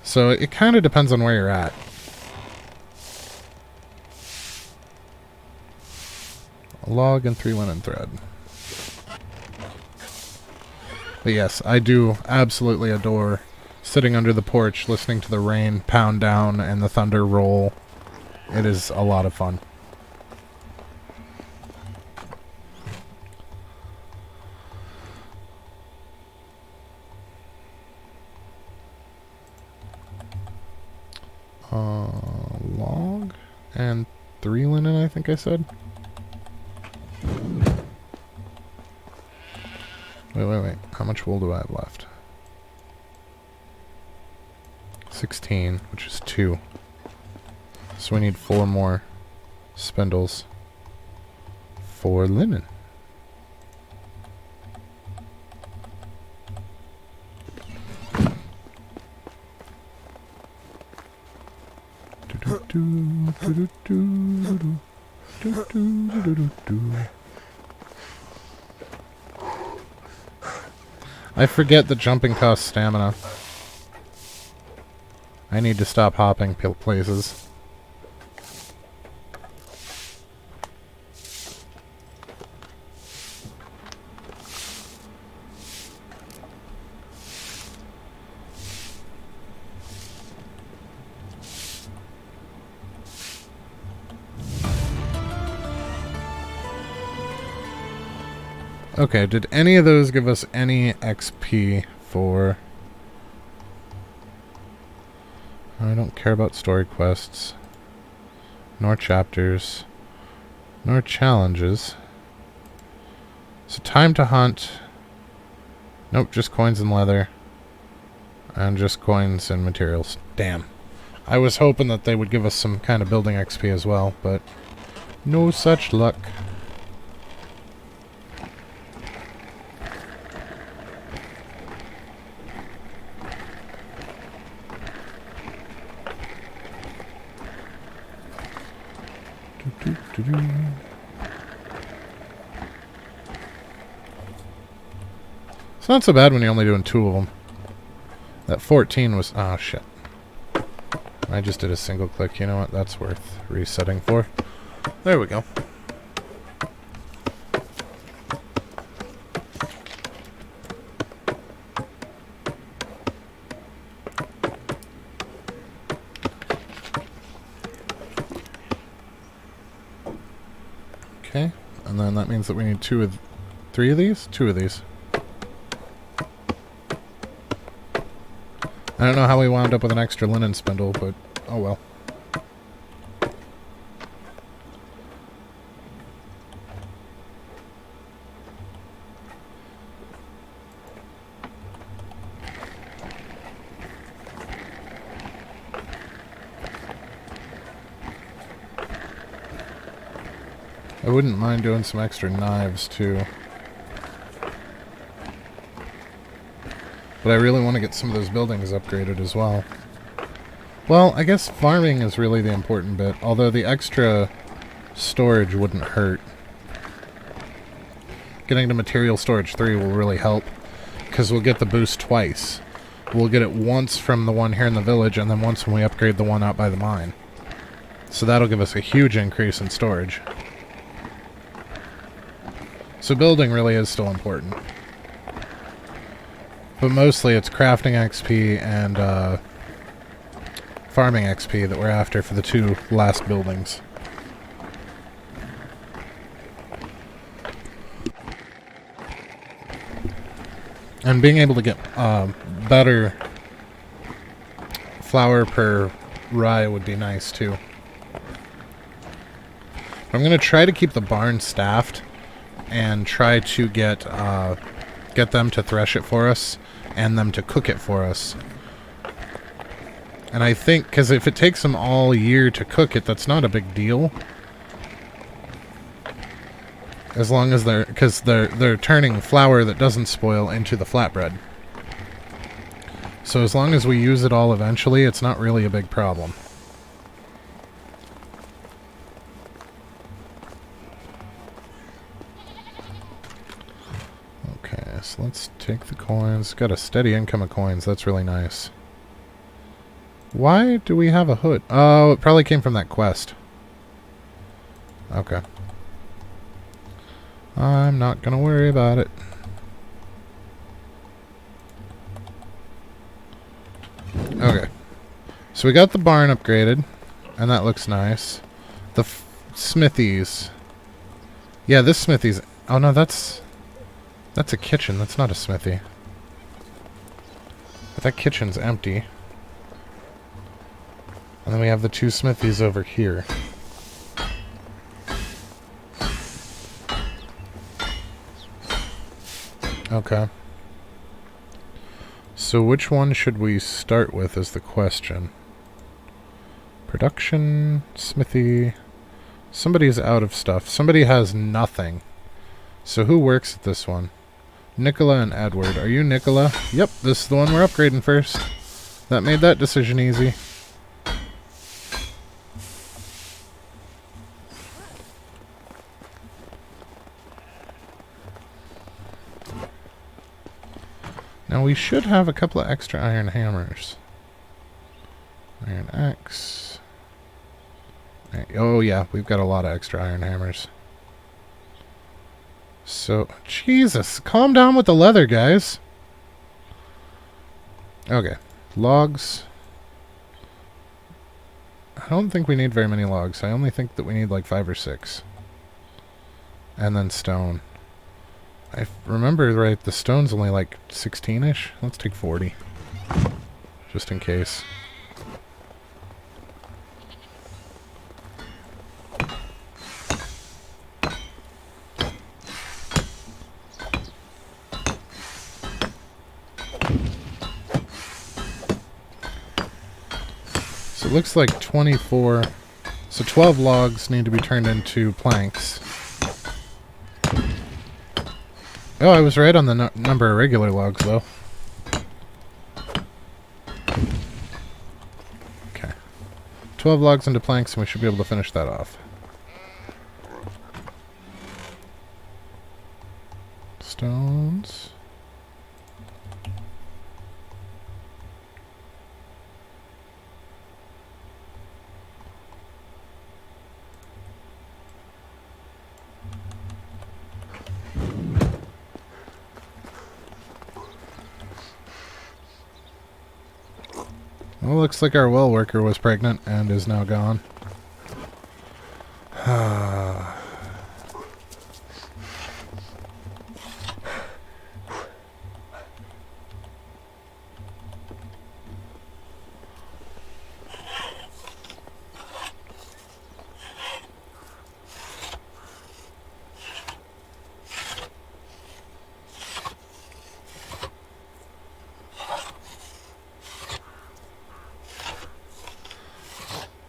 So, it kind of depends on where you're at. A log and 3 linen thread. But yes, I do absolutely adore sitting under the porch, listening to the rain pound down and the thunder roll. It is a lot of fun. Log and 3 linen, I think I said. Wait. How much wool do I have left? 16, which is 2. So we need 4 more spindles for linen. I forget that jumping costs stamina. I need to stop hopping places. Okay, did any of those give us any XP for... I don't care about story quests, nor chapters, nor challenges. So time to hunt. Nope, just coins and leather. And just coins and materials. Damn. I was hoping that they would give us some kind of building XP as well, but no such luck. It's not so bad when you're only doing 2 of them. That 14 was... oh, shit. I just did a single click. You know what? That's worth resetting for. There we go. Okay, and then that means that we need 3 of these? 2 of these. I don't know how we wound up with an extra linen spindle, but oh well. I wouldn't mind doing some extra knives, too. But I really want to get some of those buildings upgraded as well. Well, I guess farming is really the important bit, although the extra storage wouldn't hurt. Getting to material storage 3 will really help, because we'll get the boost twice. We'll get it once from the one here in the village, and then once when we upgrade the one out by the mine. So that'll give us a huge increase in storage. So building really is still important. But mostly it's crafting XP and farming XP that we're after for the 2 last buildings. And being able to get better flour per rye would be nice too. I'm going to try to keep the barn staffed and try to get them to thresh it for us and them to cook it for us. And I think, because if it takes them all year to cook it, that's not a big deal. As long as they're turning flour that doesn't spoil into the flatbread. So as long as we use it all eventually, it's not really a big problem. So let's take the coins. Got a steady income of coins. That's really nice. Why do we have a hood? Oh, it probably came from that quest. Okay. I'm not gonna worry about it. Okay. So we got the barn upgraded, and that looks nice. The smithies. Yeah, this smithy's... oh no, that's a kitchen. That's not a smithy. But that kitchen's empty. And then we have the 2 smithies over here. Okay. So which one should we start with is the question. Production, smithy... somebody's out of stuff. Somebody has nothing. So who works at this one? Nicola and Edward. Are you Nicola? Yep, this is the one we're upgrading first. That made that decision easy. Now we should have a couple of extra iron hammers. Iron axe. Oh yeah, we've got a lot of extra iron hammers. So, Jesus, calm down with the leather, guys. Okay, logs. I don't think we need very many logs. I only think that we need like 5 or 6. And then stone. I remember right, the stone's only like 16-ish. Let's take 40. Just in case. So it looks like 24. So 12 logs need to be turned into planks. Oh, I was right on the number of regular logs, though. Okay. 12 logs into planks, and we should be able to finish that off. Stones. Well, looks like our well worker was pregnant and is now gone.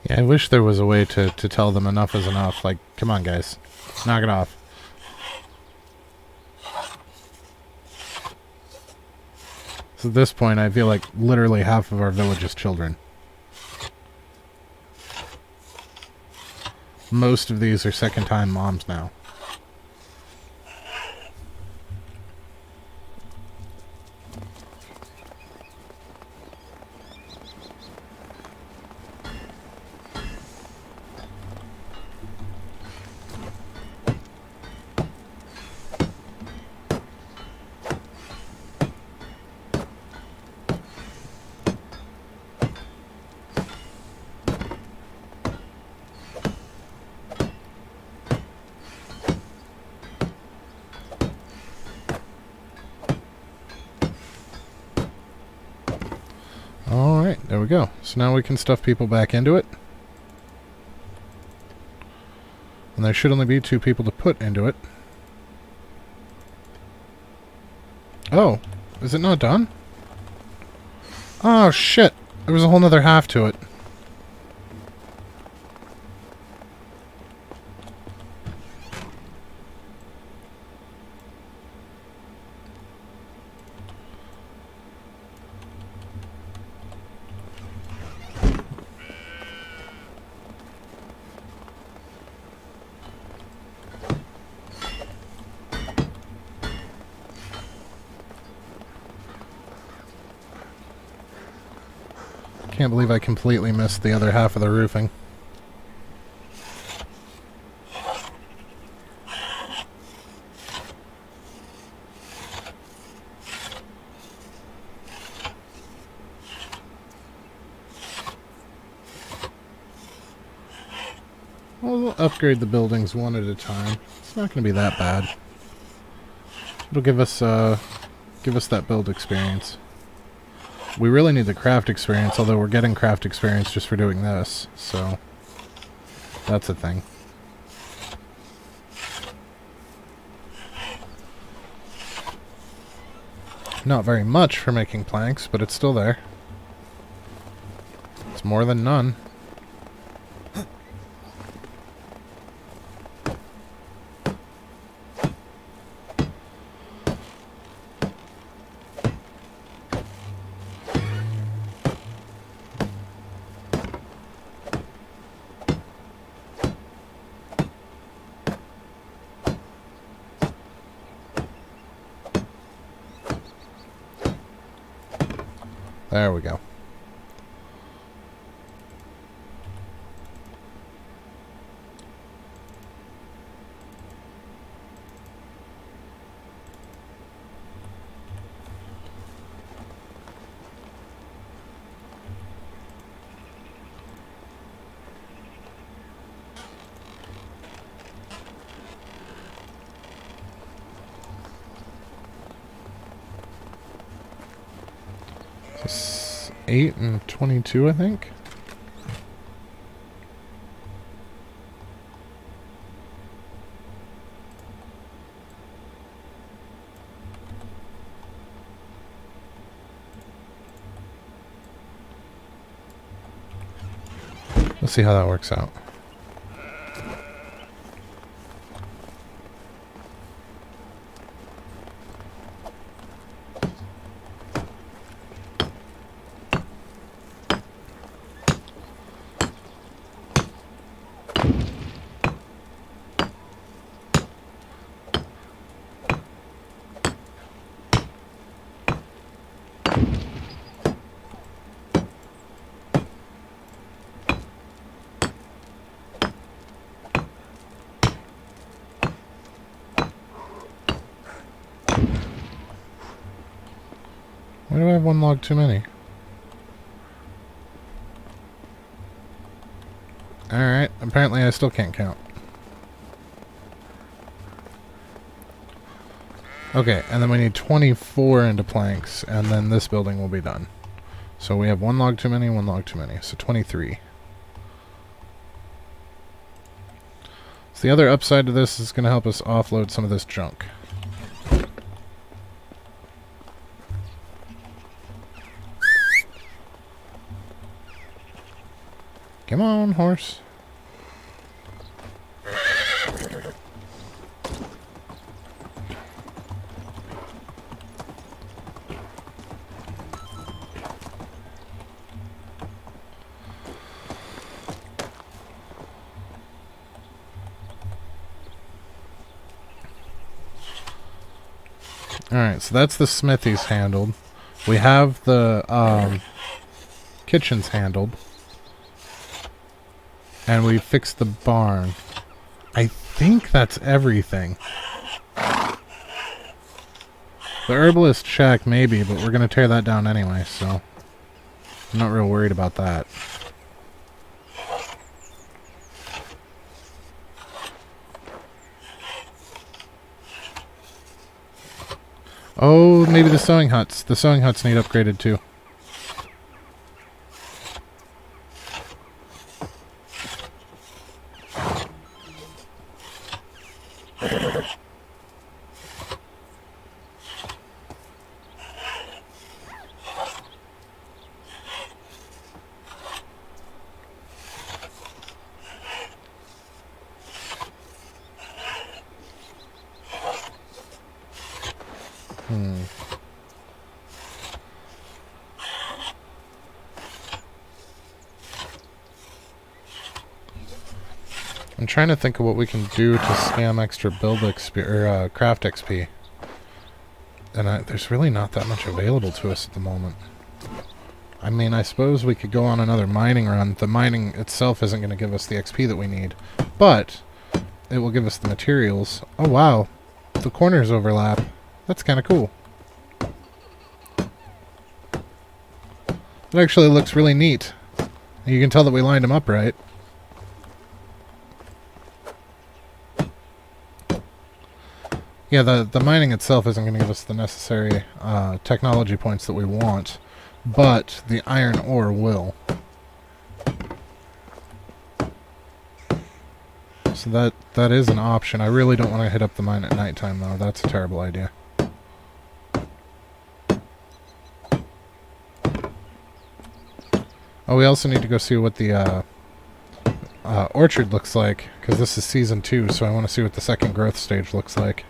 I wish there was a way to tell them enough is enough. Like, come on, guys. Knock it off. So at this point, I feel like literally half of our village is children. Most of these are second-time moms now. Alright, there we go. So now we can stuff people back into it. And there should only be 2 people to put into it. Oh, is it not done? Oh, shit. There was a whole nother half to it. Can't believe I completely missed the other half of the roofing. Well, we'll upgrade the buildings one at a time. It's not going to be that bad. It'll give us that build experience. We really need the craft experience, although we're getting craft experience just for doing this, so that's a thing. Not very much for making planks, but it's still there. It's more than none. There we go. So 8 and 22, I think. Let's see how that works out. Why do I have one log too many? Alright, apparently I still can't count. Okay, and then we need 24 into planks, and then this building will be done. So we have one log too many, one log too many. So 23. So the other upside to this is going to help us offload some of this junk. Come on, horse. Alright, so that's the smithies handled. We have the kitchens handled. And we fixed the barn. I think that's everything. The herbalist shack, maybe, but we're going to tear that down anyway, so I'm not real worried about that. Oh, maybe the sewing huts. The sewing huts need upgraded too. I'm trying to think of what we can do to scam extra build XP or craft XP, and there's really not that much available to us at the moment. I mean, I suppose we could go on another mining run. The mining itself isn't going to give us the XP that we need, but it will give us the materials. Oh wow, the corners overlap. That's kind of cool. It actually looks really neat. You can tell that we lined them up right. Yeah, the mining itself isn't going to give us the necessary technology points that we want, but the iron ore will. So that is an option. I really don't want to hit up the mine at nighttime, though. That's a terrible idea. Oh, we also need to go see what the orchard looks like, because this is Season 2, so I want to see what the second growth stage looks like.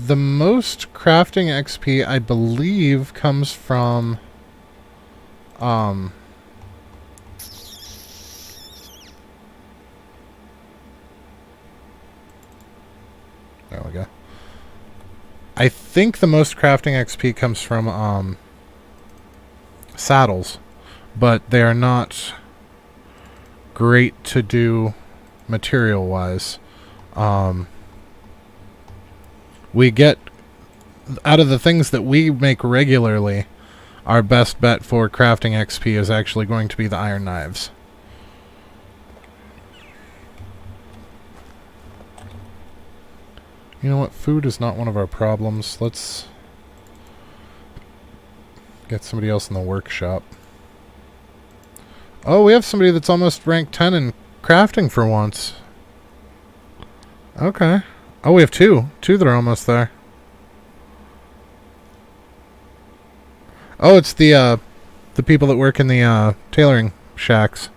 The most crafting XP, I believe, comes from There we go. I think the most crafting XP comes from saddles, but they are not great to do material-wise. We get, out of the things that we make regularly, our best bet for crafting XP is actually going to be the iron knives. You know what? Food is not one of our problems. Let's get somebody else in the workshop. Oh, we have somebody that's almost rank 10 in crafting for once. Okay. Oh, we have two. Two that are almost there. Oh, it's the people that work in the tailoring shacks.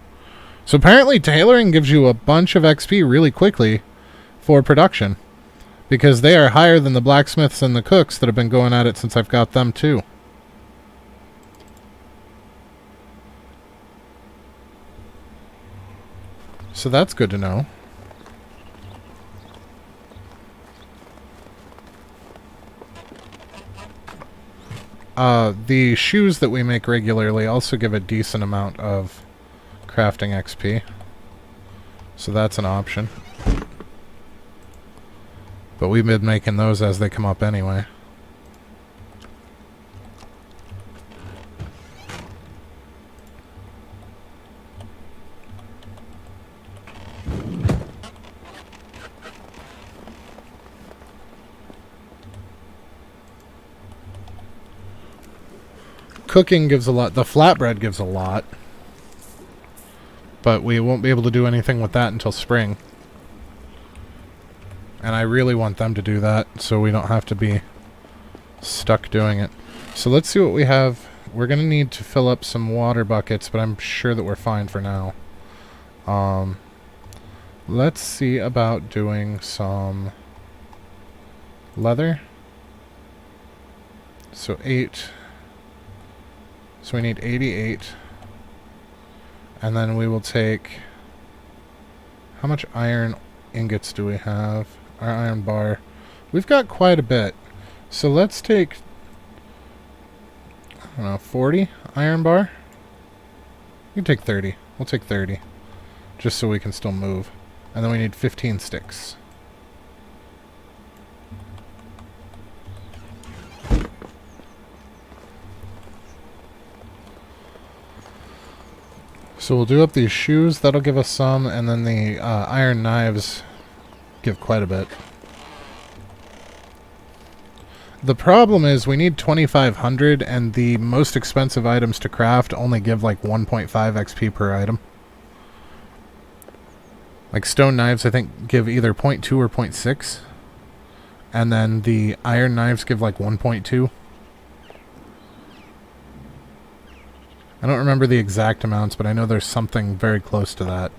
So apparently tailoring gives you a bunch of XP really quickly for production. Because they are higher than the blacksmiths and the cooks that have been going at it since I've got them too. So that's good to know. The shoes that we make regularly also give a decent amount of crafting XP. So that's an option. But we've been making those as they come up anyway. Cooking gives a lot. The flatbread gives a lot. But we won't be able to do anything with that until spring. And I really want them to do that so we don't have to be stuck doing it. So let's see what we have. We're going to need to fill up some water buckets, but I'm sure that we're fine for now. Let's see about doing some leather. So 8. So we need 88. And then we will take... How much iron ingots do we have? Our iron bar. We've got quite a bit. So let's take... I don't know, 40 iron bar? We can take 30. We'll take 30. Just so we can still move. And then we need 15 sticks. So we'll do up these shoes. That'll give us some. And then the iron knives give quite a bit. The problem is we need 2,500, and the most expensive items to craft only give like 1.5 XP per item. Like stone knives, I think, give either 0.2 or 0.6. And then the iron knives give like 1.2. I don't remember the exact amounts, but I know there's something very close to that.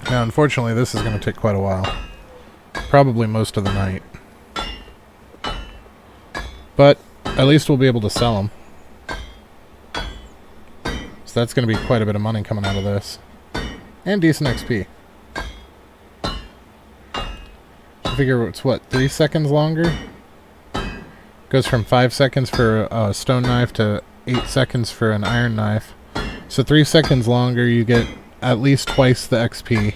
Now, unfortunately, this is going to take quite a while. Probably most of the night. But at least we'll be able to sell them. So that's going to be quite a bit of money coming out of this. And decent XP. I figure it's what, 3 seconds longer? Goes from 5 seconds for a stone knife to 8 seconds for an iron knife. So 3 seconds longer, you get at least twice the XP.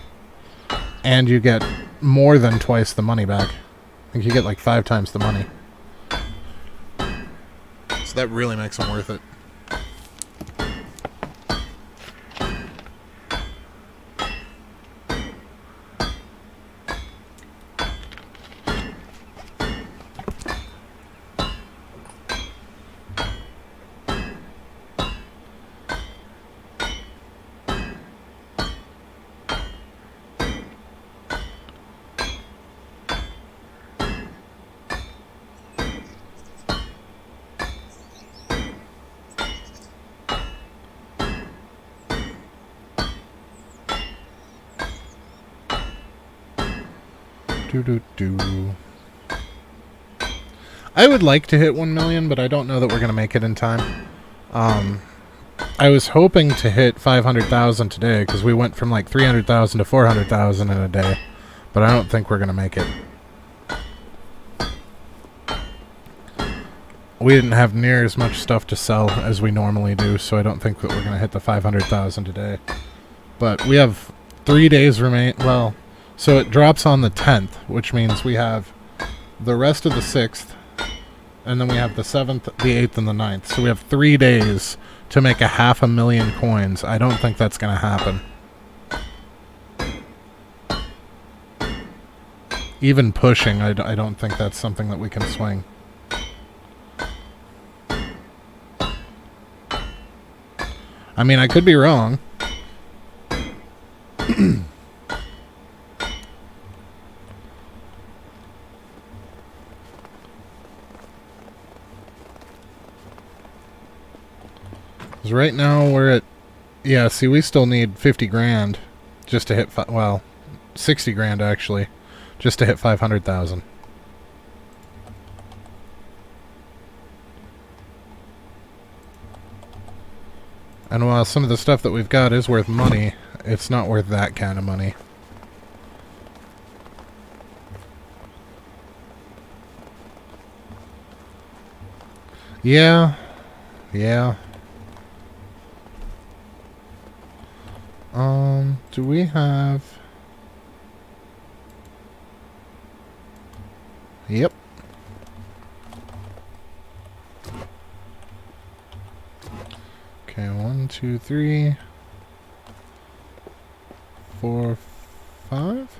And you get more than twice the money back. I think you get like 5 times the money. So that really makes them worth it. Do-do-do. I would like to hit 1 million, but I don't know that we're going to make it in time. I was hoping to hit 500,000 today because we went from like 300,000 to 400,000 in a day, but I don't think we're going to make it. We didn't have near as much stuff to sell as we normally do, so I don't think that we're going to hit the 500,000 today. But we have 3 days remain. Well, so it drops on the 10th, which means we have the rest of the 6th, and then we have the 7th, the 8th, and the 9th. So we have 3 days to make 500,000 coins. I don't think that's going to happen. Even pushing, I don't think that's something that we can swing. I mean, I could be wrong. Because right now we're at... Yeah, see, we still need 50 grand just to hit... Well, 60 grand, actually, just to hit 500,000. And while some of the stuff that we've got is worth money, it's not worth that kind of money. Yeah. Yeah. Do we have... Yep. Okay, 1, 2, 3, 4, 5.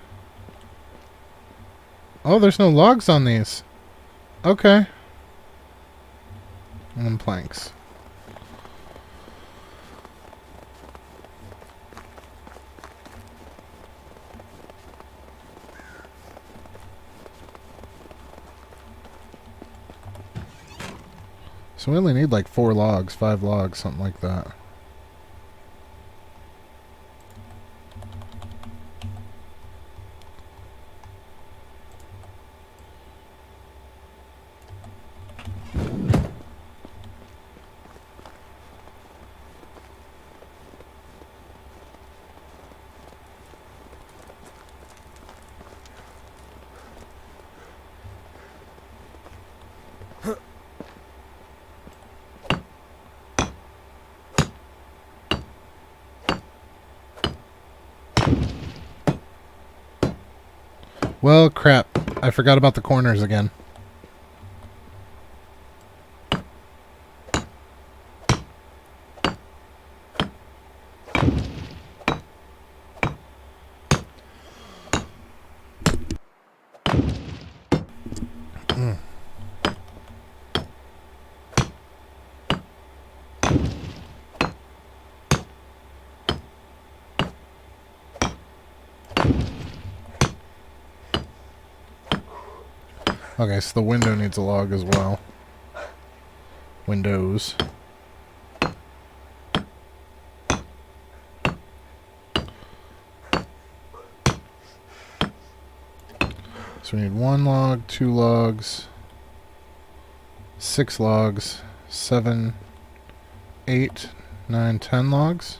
Oh, there's no logs on these. Okay. And planks. So we only need like 4 logs, 5 logs, something like that. Well, crap. I forgot about the corners again. Okay, so the window needs a log as well. Windows. So we need 1 log, 2 logs, 6 logs, 7, 8, 9, 10 logs.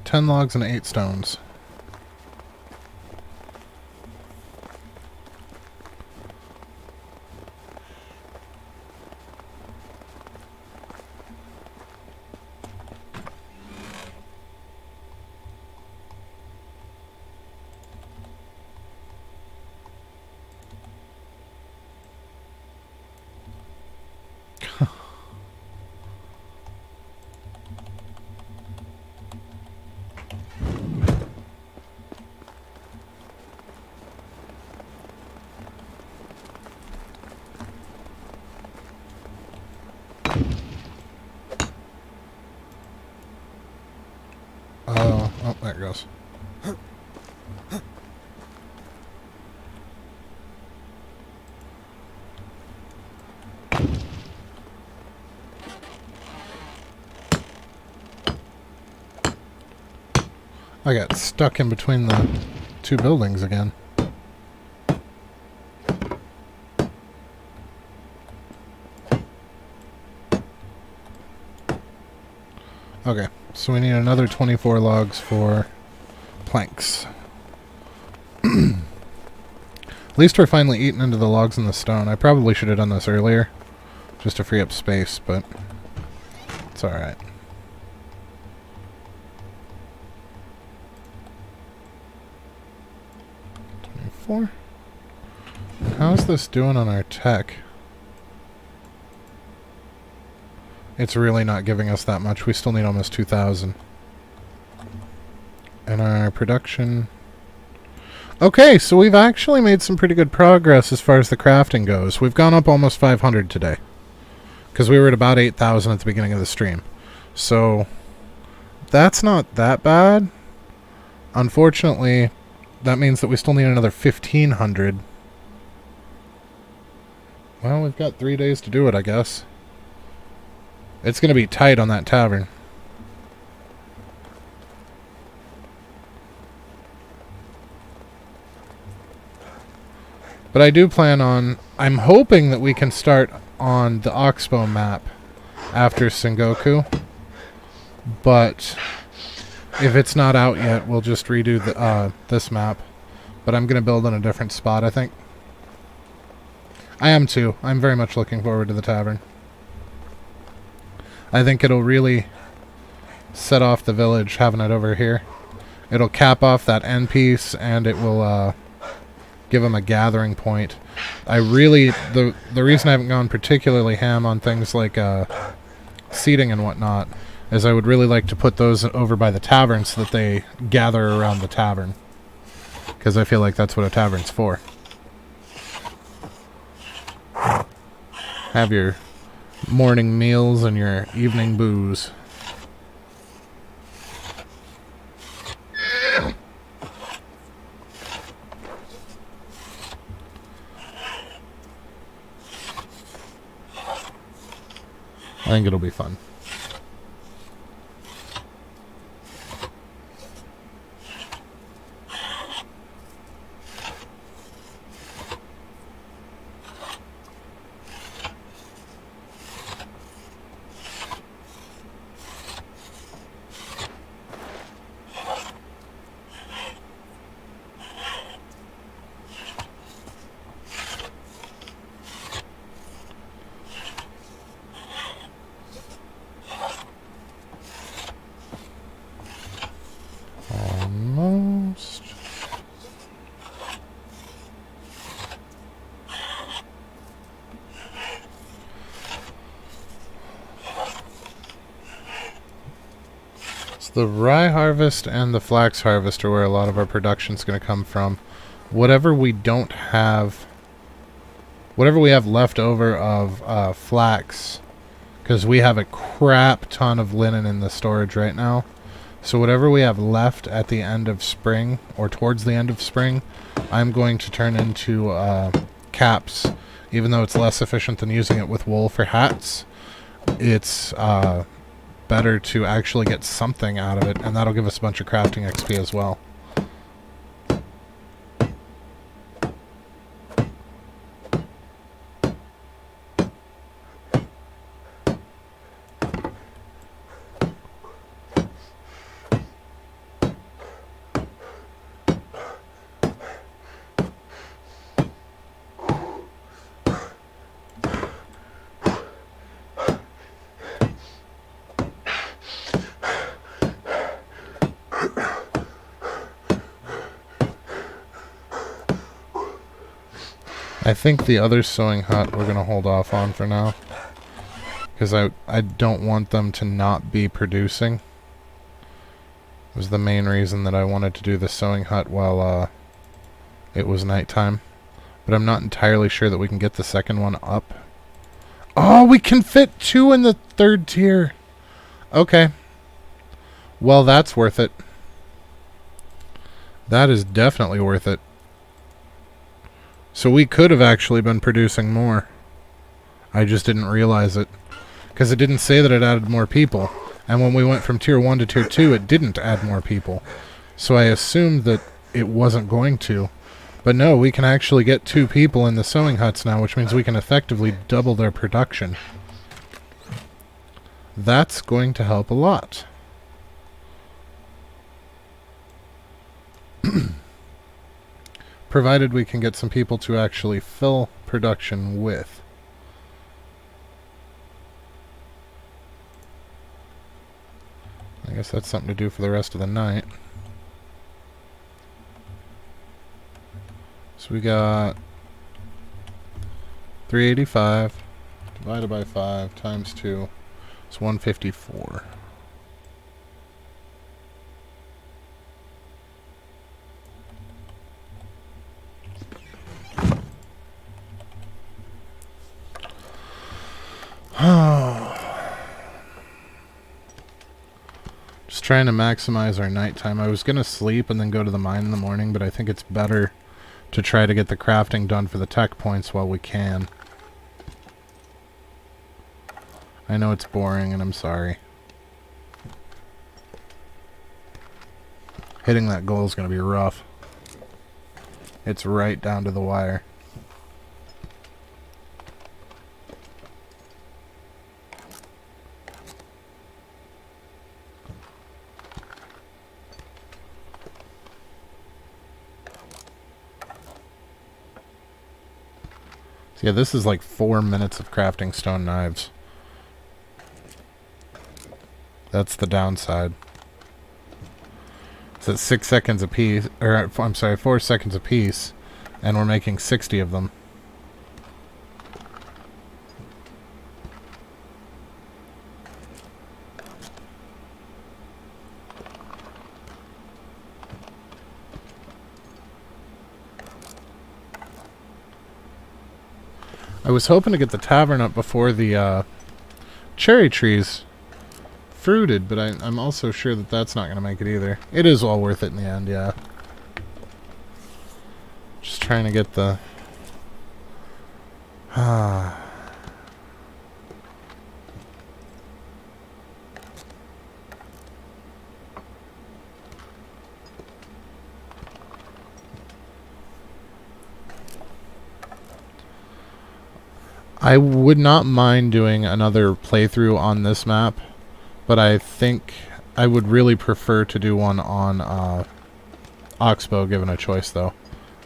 Ten logs and 8 stones. Oh, there it goes. I got stuck in between the two buildings again. Okay, so we need another 24 logs for planks. At least we're finally eating into the logs and the stone. I probably should have done this earlier, just to free up space, but it's alright. How's this doing on our tech? It's really not giving us that much. We still need almost 2,000. And our production... Okay, so we've actually made some pretty good progress as far as the crafting goes. We've gone up almost 500 today. Because we were at about 8,000 at the beginning of the stream. So, that's not that bad. Unfortunately, that means that we still need another 1,500. Well, we've got 3 days to do it, I guess. It's going to be tight on that tavern. But I do plan on... I'm hoping that we can start on the Oxbow map after Sengoku. But if it's not out yet, we'll just redo the, this map. But I'm going to build in a different spot, I think. I am too. I'm very much looking forward to the tavern. I think it'll really set off the village having it over here. It'll cap off that end piece, and it will give them a gathering point. I really... The reason I haven't gone particularly ham on things like seating and whatnot is I would really like to put those over by the tavern so that they gather around the tavern. Because I feel like that's what a tavern's for. Have your morning meals and your evening booze. I think it'll be fun. Almost. So the rye harvest and the flax harvest are where a lot of our production's going to come from. Whatever we don't have, whatever we have left over of flax, because we have a crap ton of linen in the storage right now. So whatever we have left at the end of spring, or towards the end of spring, I'm going to turn into caps. Even though it's less efficient than using it with wool for hats, it's better to actually get something out of it, and that'll give us a bunch of crafting XP as well. I think the other sewing hut we're going to hold off on for now. Because I don't want them to not be producing. It was the main reason that I wanted to do the sewing hut while it was nighttime. But I'm not entirely sure that we can get the second one up. Oh, we can fit 2 in the 3rd tier. Okay. Well, that's worth it. That is definitely worth it. So we could have actually been producing more. I just didn't realize it. Because it didn't say that it added more people. And when we went from tier 1 to tier 2, it didn't add more people. So I assumed that it wasn't going to. But no, we can actually get 2 people in the sewing huts now, which means we can effectively double their production. That's going to help a lot. Provided we can get some people to actually fill production with. I guess that's something to do for the rest of the night. So we got 385 divided by 5 times 2. It's 154. Just trying to maximize our nighttime. I was going to sleep and then go to the mine in the morning, but I think it's better to try to get the crafting done for the tech points while we can. I know it's boring, and I'm sorry. Hitting that goal is going to be rough. It's right down to the wire. So yeah, this is like 4 minutes of crafting stone knives. That's the downside. It's at 6 seconds a piece, or I'm sorry, 4 seconds a piece, and we're making 60 of them. I was hoping to get the tavern up before the cherry trees fruited, but I'm also sure that that's not going to make it either. It is all worth it in the end, yeah. Just trying to get the... I would not mind doing another playthrough on this map, but I think I would really prefer to do one on Oxbow, given a choice, though.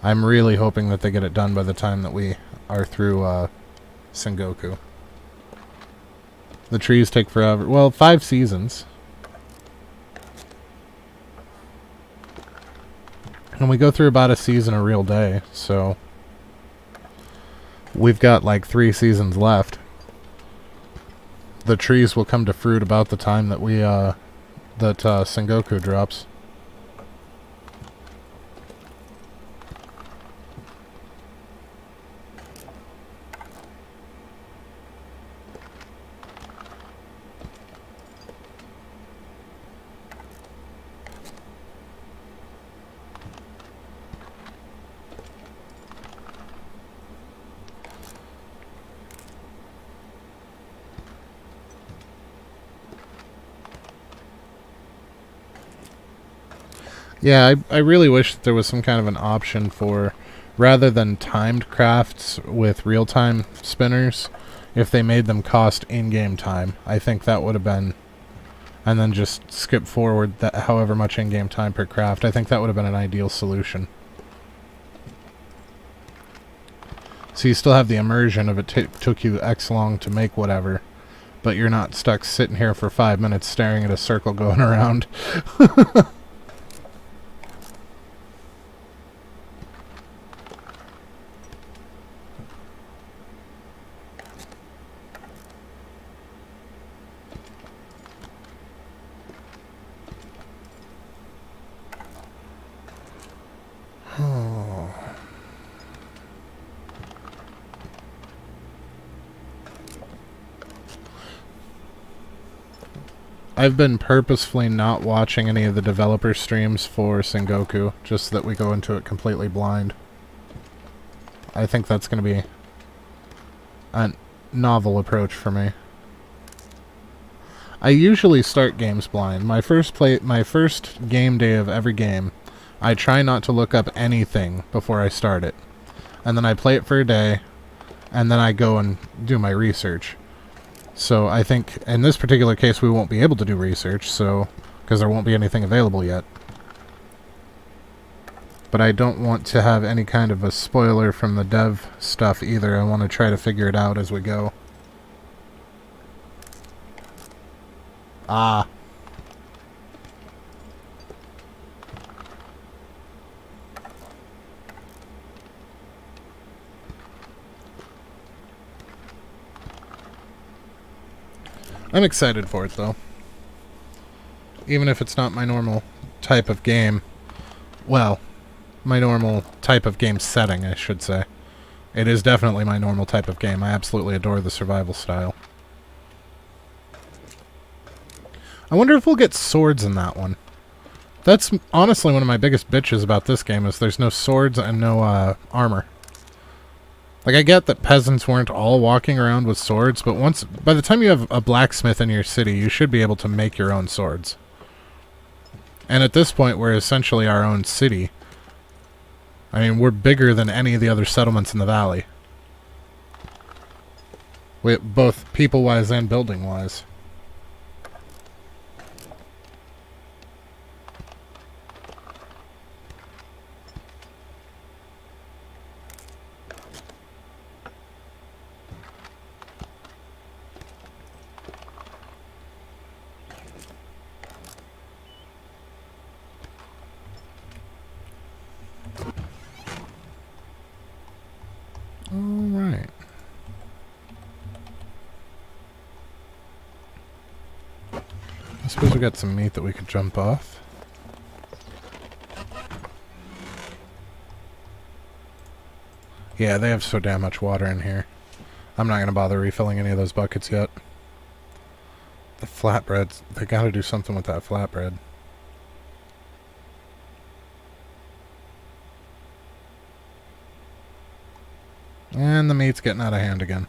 I'm really hoping that they get it done by the time that we are through Sengoku. The trees take forever. Well, 5 seasons. And we go through about a season a real day, so... we've got like 3 seasons left. The trees will come to fruit about the time that we, Sengoku drops. Yeah, I really wish that there was some kind of an option for, rather than timed crafts with real-time spinners, if they made them cost in-game time. I think that would have been, and then just skip forward that however much in-game time per craft. I think that would have been an ideal solution. So you still have the immersion of it took you X long to make whatever, but you're not stuck sitting here for 5 minutes staring at a circle going around. I've been purposefully not watching any of the developer streams for Sengoku, just so that we go into it completely blind. I think that's going to be a novel approach for me. I usually start games blind. My first game day of every game, I try not to look up anything before I start it. And then I play it for a day, and then I go and do my research. So I think in this particular case we won't be able to do research, so because there won't be anything available yet. But I don't want to have any kind of a spoiler from the dev stuff either. I want to try to figure it out as we go. Ah. I'm excited for it, though. Even if it's not my normal type of game. Well, my normal type of game setting, I should say. It is definitely my normal type of game. I absolutely adore the survival style. I wonder if we'll get swords in that one. That's honestly one of my biggest bitches about this game, is there's no swords and no armor. Like, I get that peasants weren't all walking around with swords, but by the time you have a blacksmith in your city, you should be able to make your own swords. And at this point, we're essentially our own city. I mean, we're bigger than any of the other settlements in the valley. Both people-wise and building-wise. Alright. I suppose we got some meat that we could jump off. Yeah, they have so damn much water in here. I'm not going to bother refilling any of those buckets yet. The flatbreads, they got to do something with that flatbread. And the meat's getting out of hand again.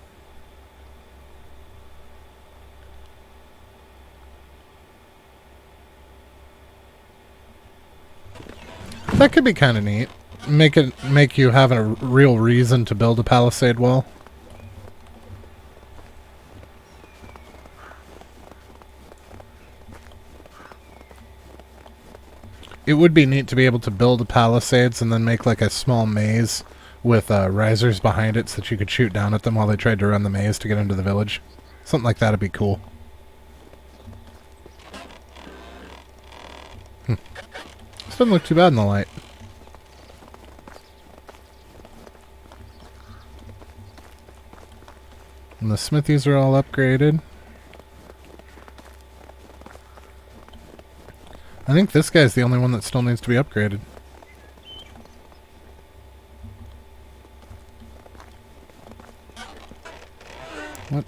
That could be kind of neat. Make you have a real reason to build a palisade wall. It would be neat to be able to build palisades and then make like a small maze with risers behind it so that you could shoot down at them while they tried to run the maze to get into the village. Something like that would be cool. This doesn't look too bad in the light. And the smithies are all upgraded. I think this guy's the only one that still needs to be upgraded. What?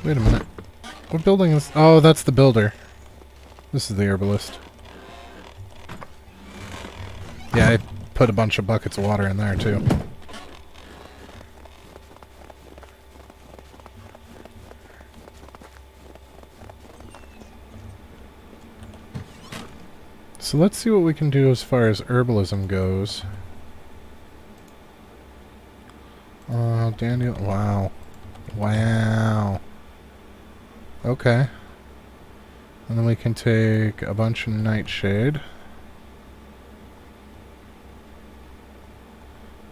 Wait a minute. What building is... Oh, that's the builder. This is the herbalist. Yeah, I put a bunch of buckets of water in there, too. So let's see what we can do as far as herbalism goes. Dandelion. Wow. Wow. Okay. And then we can take a bunch of nightshade.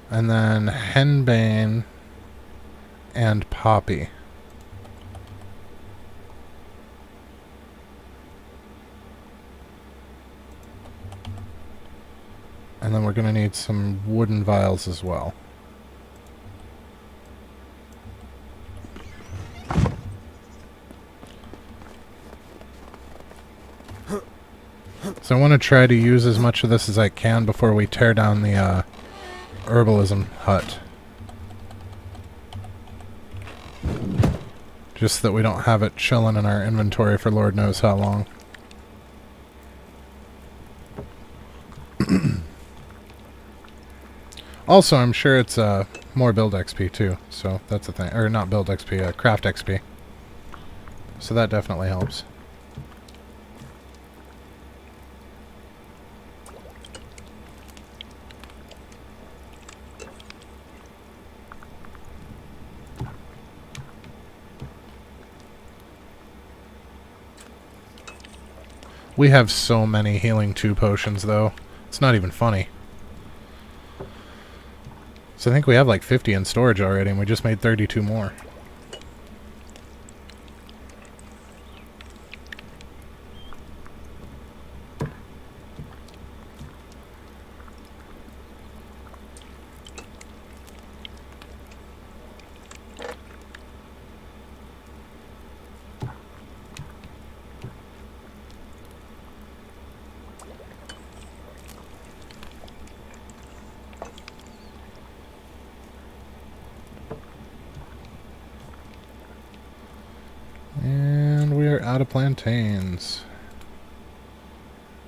And then henbane and poppy. And then we're going to need some wooden vials as well. So I want to try to use as much of this as I can before we tear down the herbalism hut. Just that we don't have it chilling in our inventory for Lord knows how long. Also, I'm sure it's more build XP too, so that's a thing. Or not build XP, craft XP. So that definitely helps. We have so many healing 2 potions, though. It's not even funny. So I think we have like 50 in storage already, and we just made 32 more. And we are out of plantains.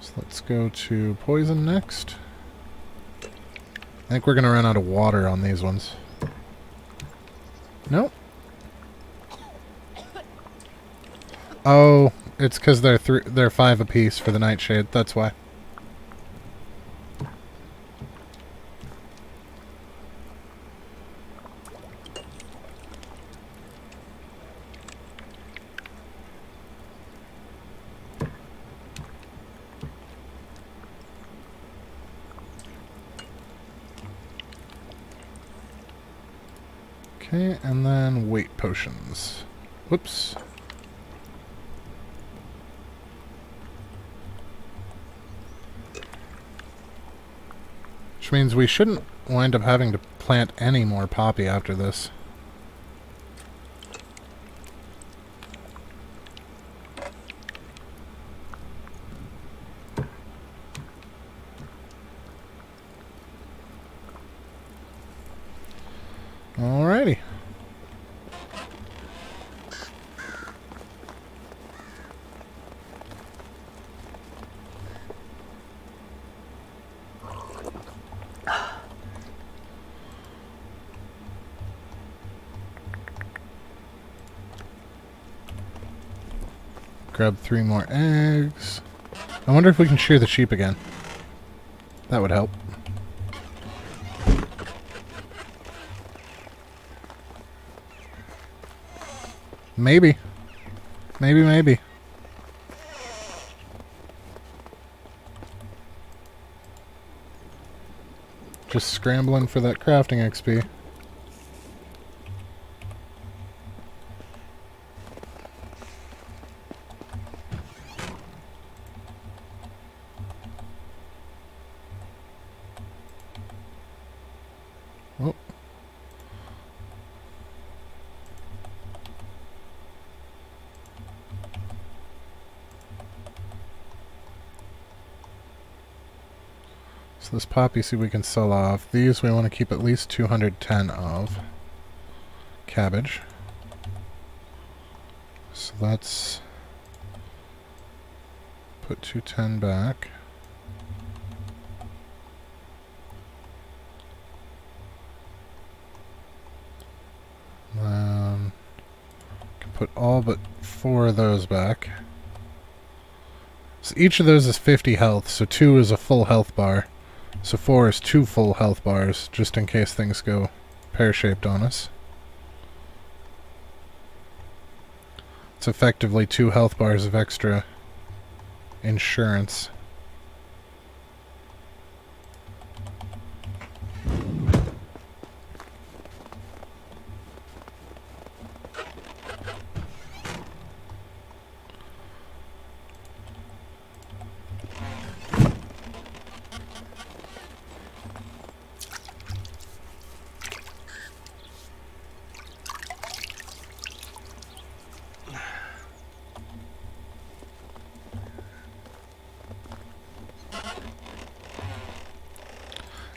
So let's go to poison next. I think we're going to run out of water on these ones. Nope. Oh, it's because they're 5 apiece for the nightshade. That's why. Okay, and then weight potions. Whoops. Which means we shouldn't wind up having to plant any more poppy after this. Alrighty. Grab 3 more eggs. I wonder if we can shear the sheep again. That would help. Maybe. Maybe. Just scrambling for that crafting XP. Oh. So this poppy seed we can sell off. These we want to keep at least 210 of. Cabbage. So let's put 210 back. Then can put all but 4 of those back. So each of those is 50 health, so 2 is a full health bar. So 4 is 2 full health bars, just in case things go pear-shaped on us. It's effectively 2 health bars of extra insurance.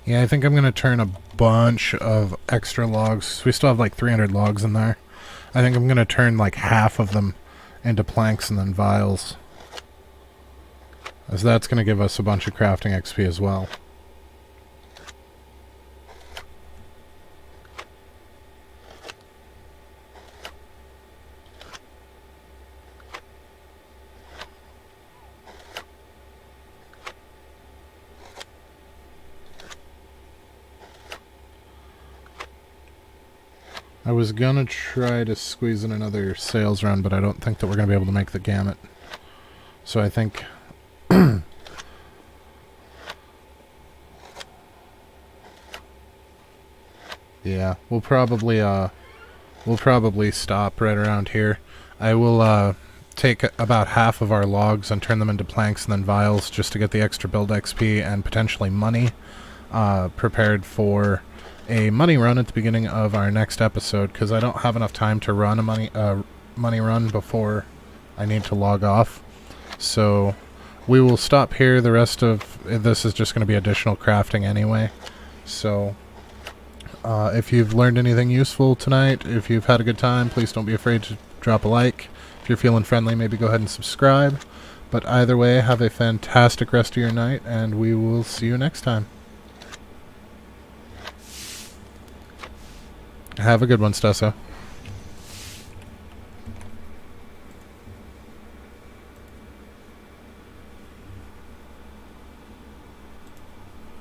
Yeah, I think I'm going to turn a bunch of extra logs. We still have like 300 logs in there. I think I'm going to turn like half of them into planks and then vials. As that's going to give us a bunch of crafting XP as well. I was gonna try to squeeze in another sales run, but I don't think that we're gonna be able to make the gamut. So I think yeah, we'll probably stop right around here. I will take about half of our logs and turn them into planks and then vials just to get the extra build XP and potentially money prepared for a money run at the beginning of our next episode, because I don't have enough time to run a money run before I need to log off. So we will stop here. The rest of this is just going to be additional crafting anyway. So if you've learned anything useful tonight, if you've had a good time, please don't be afraid to drop a like. If you're feeling friendly, maybe go ahead and subscribe. But either way, have a fantastic rest of your night, and we will see you next time. Have a good one, Stesso.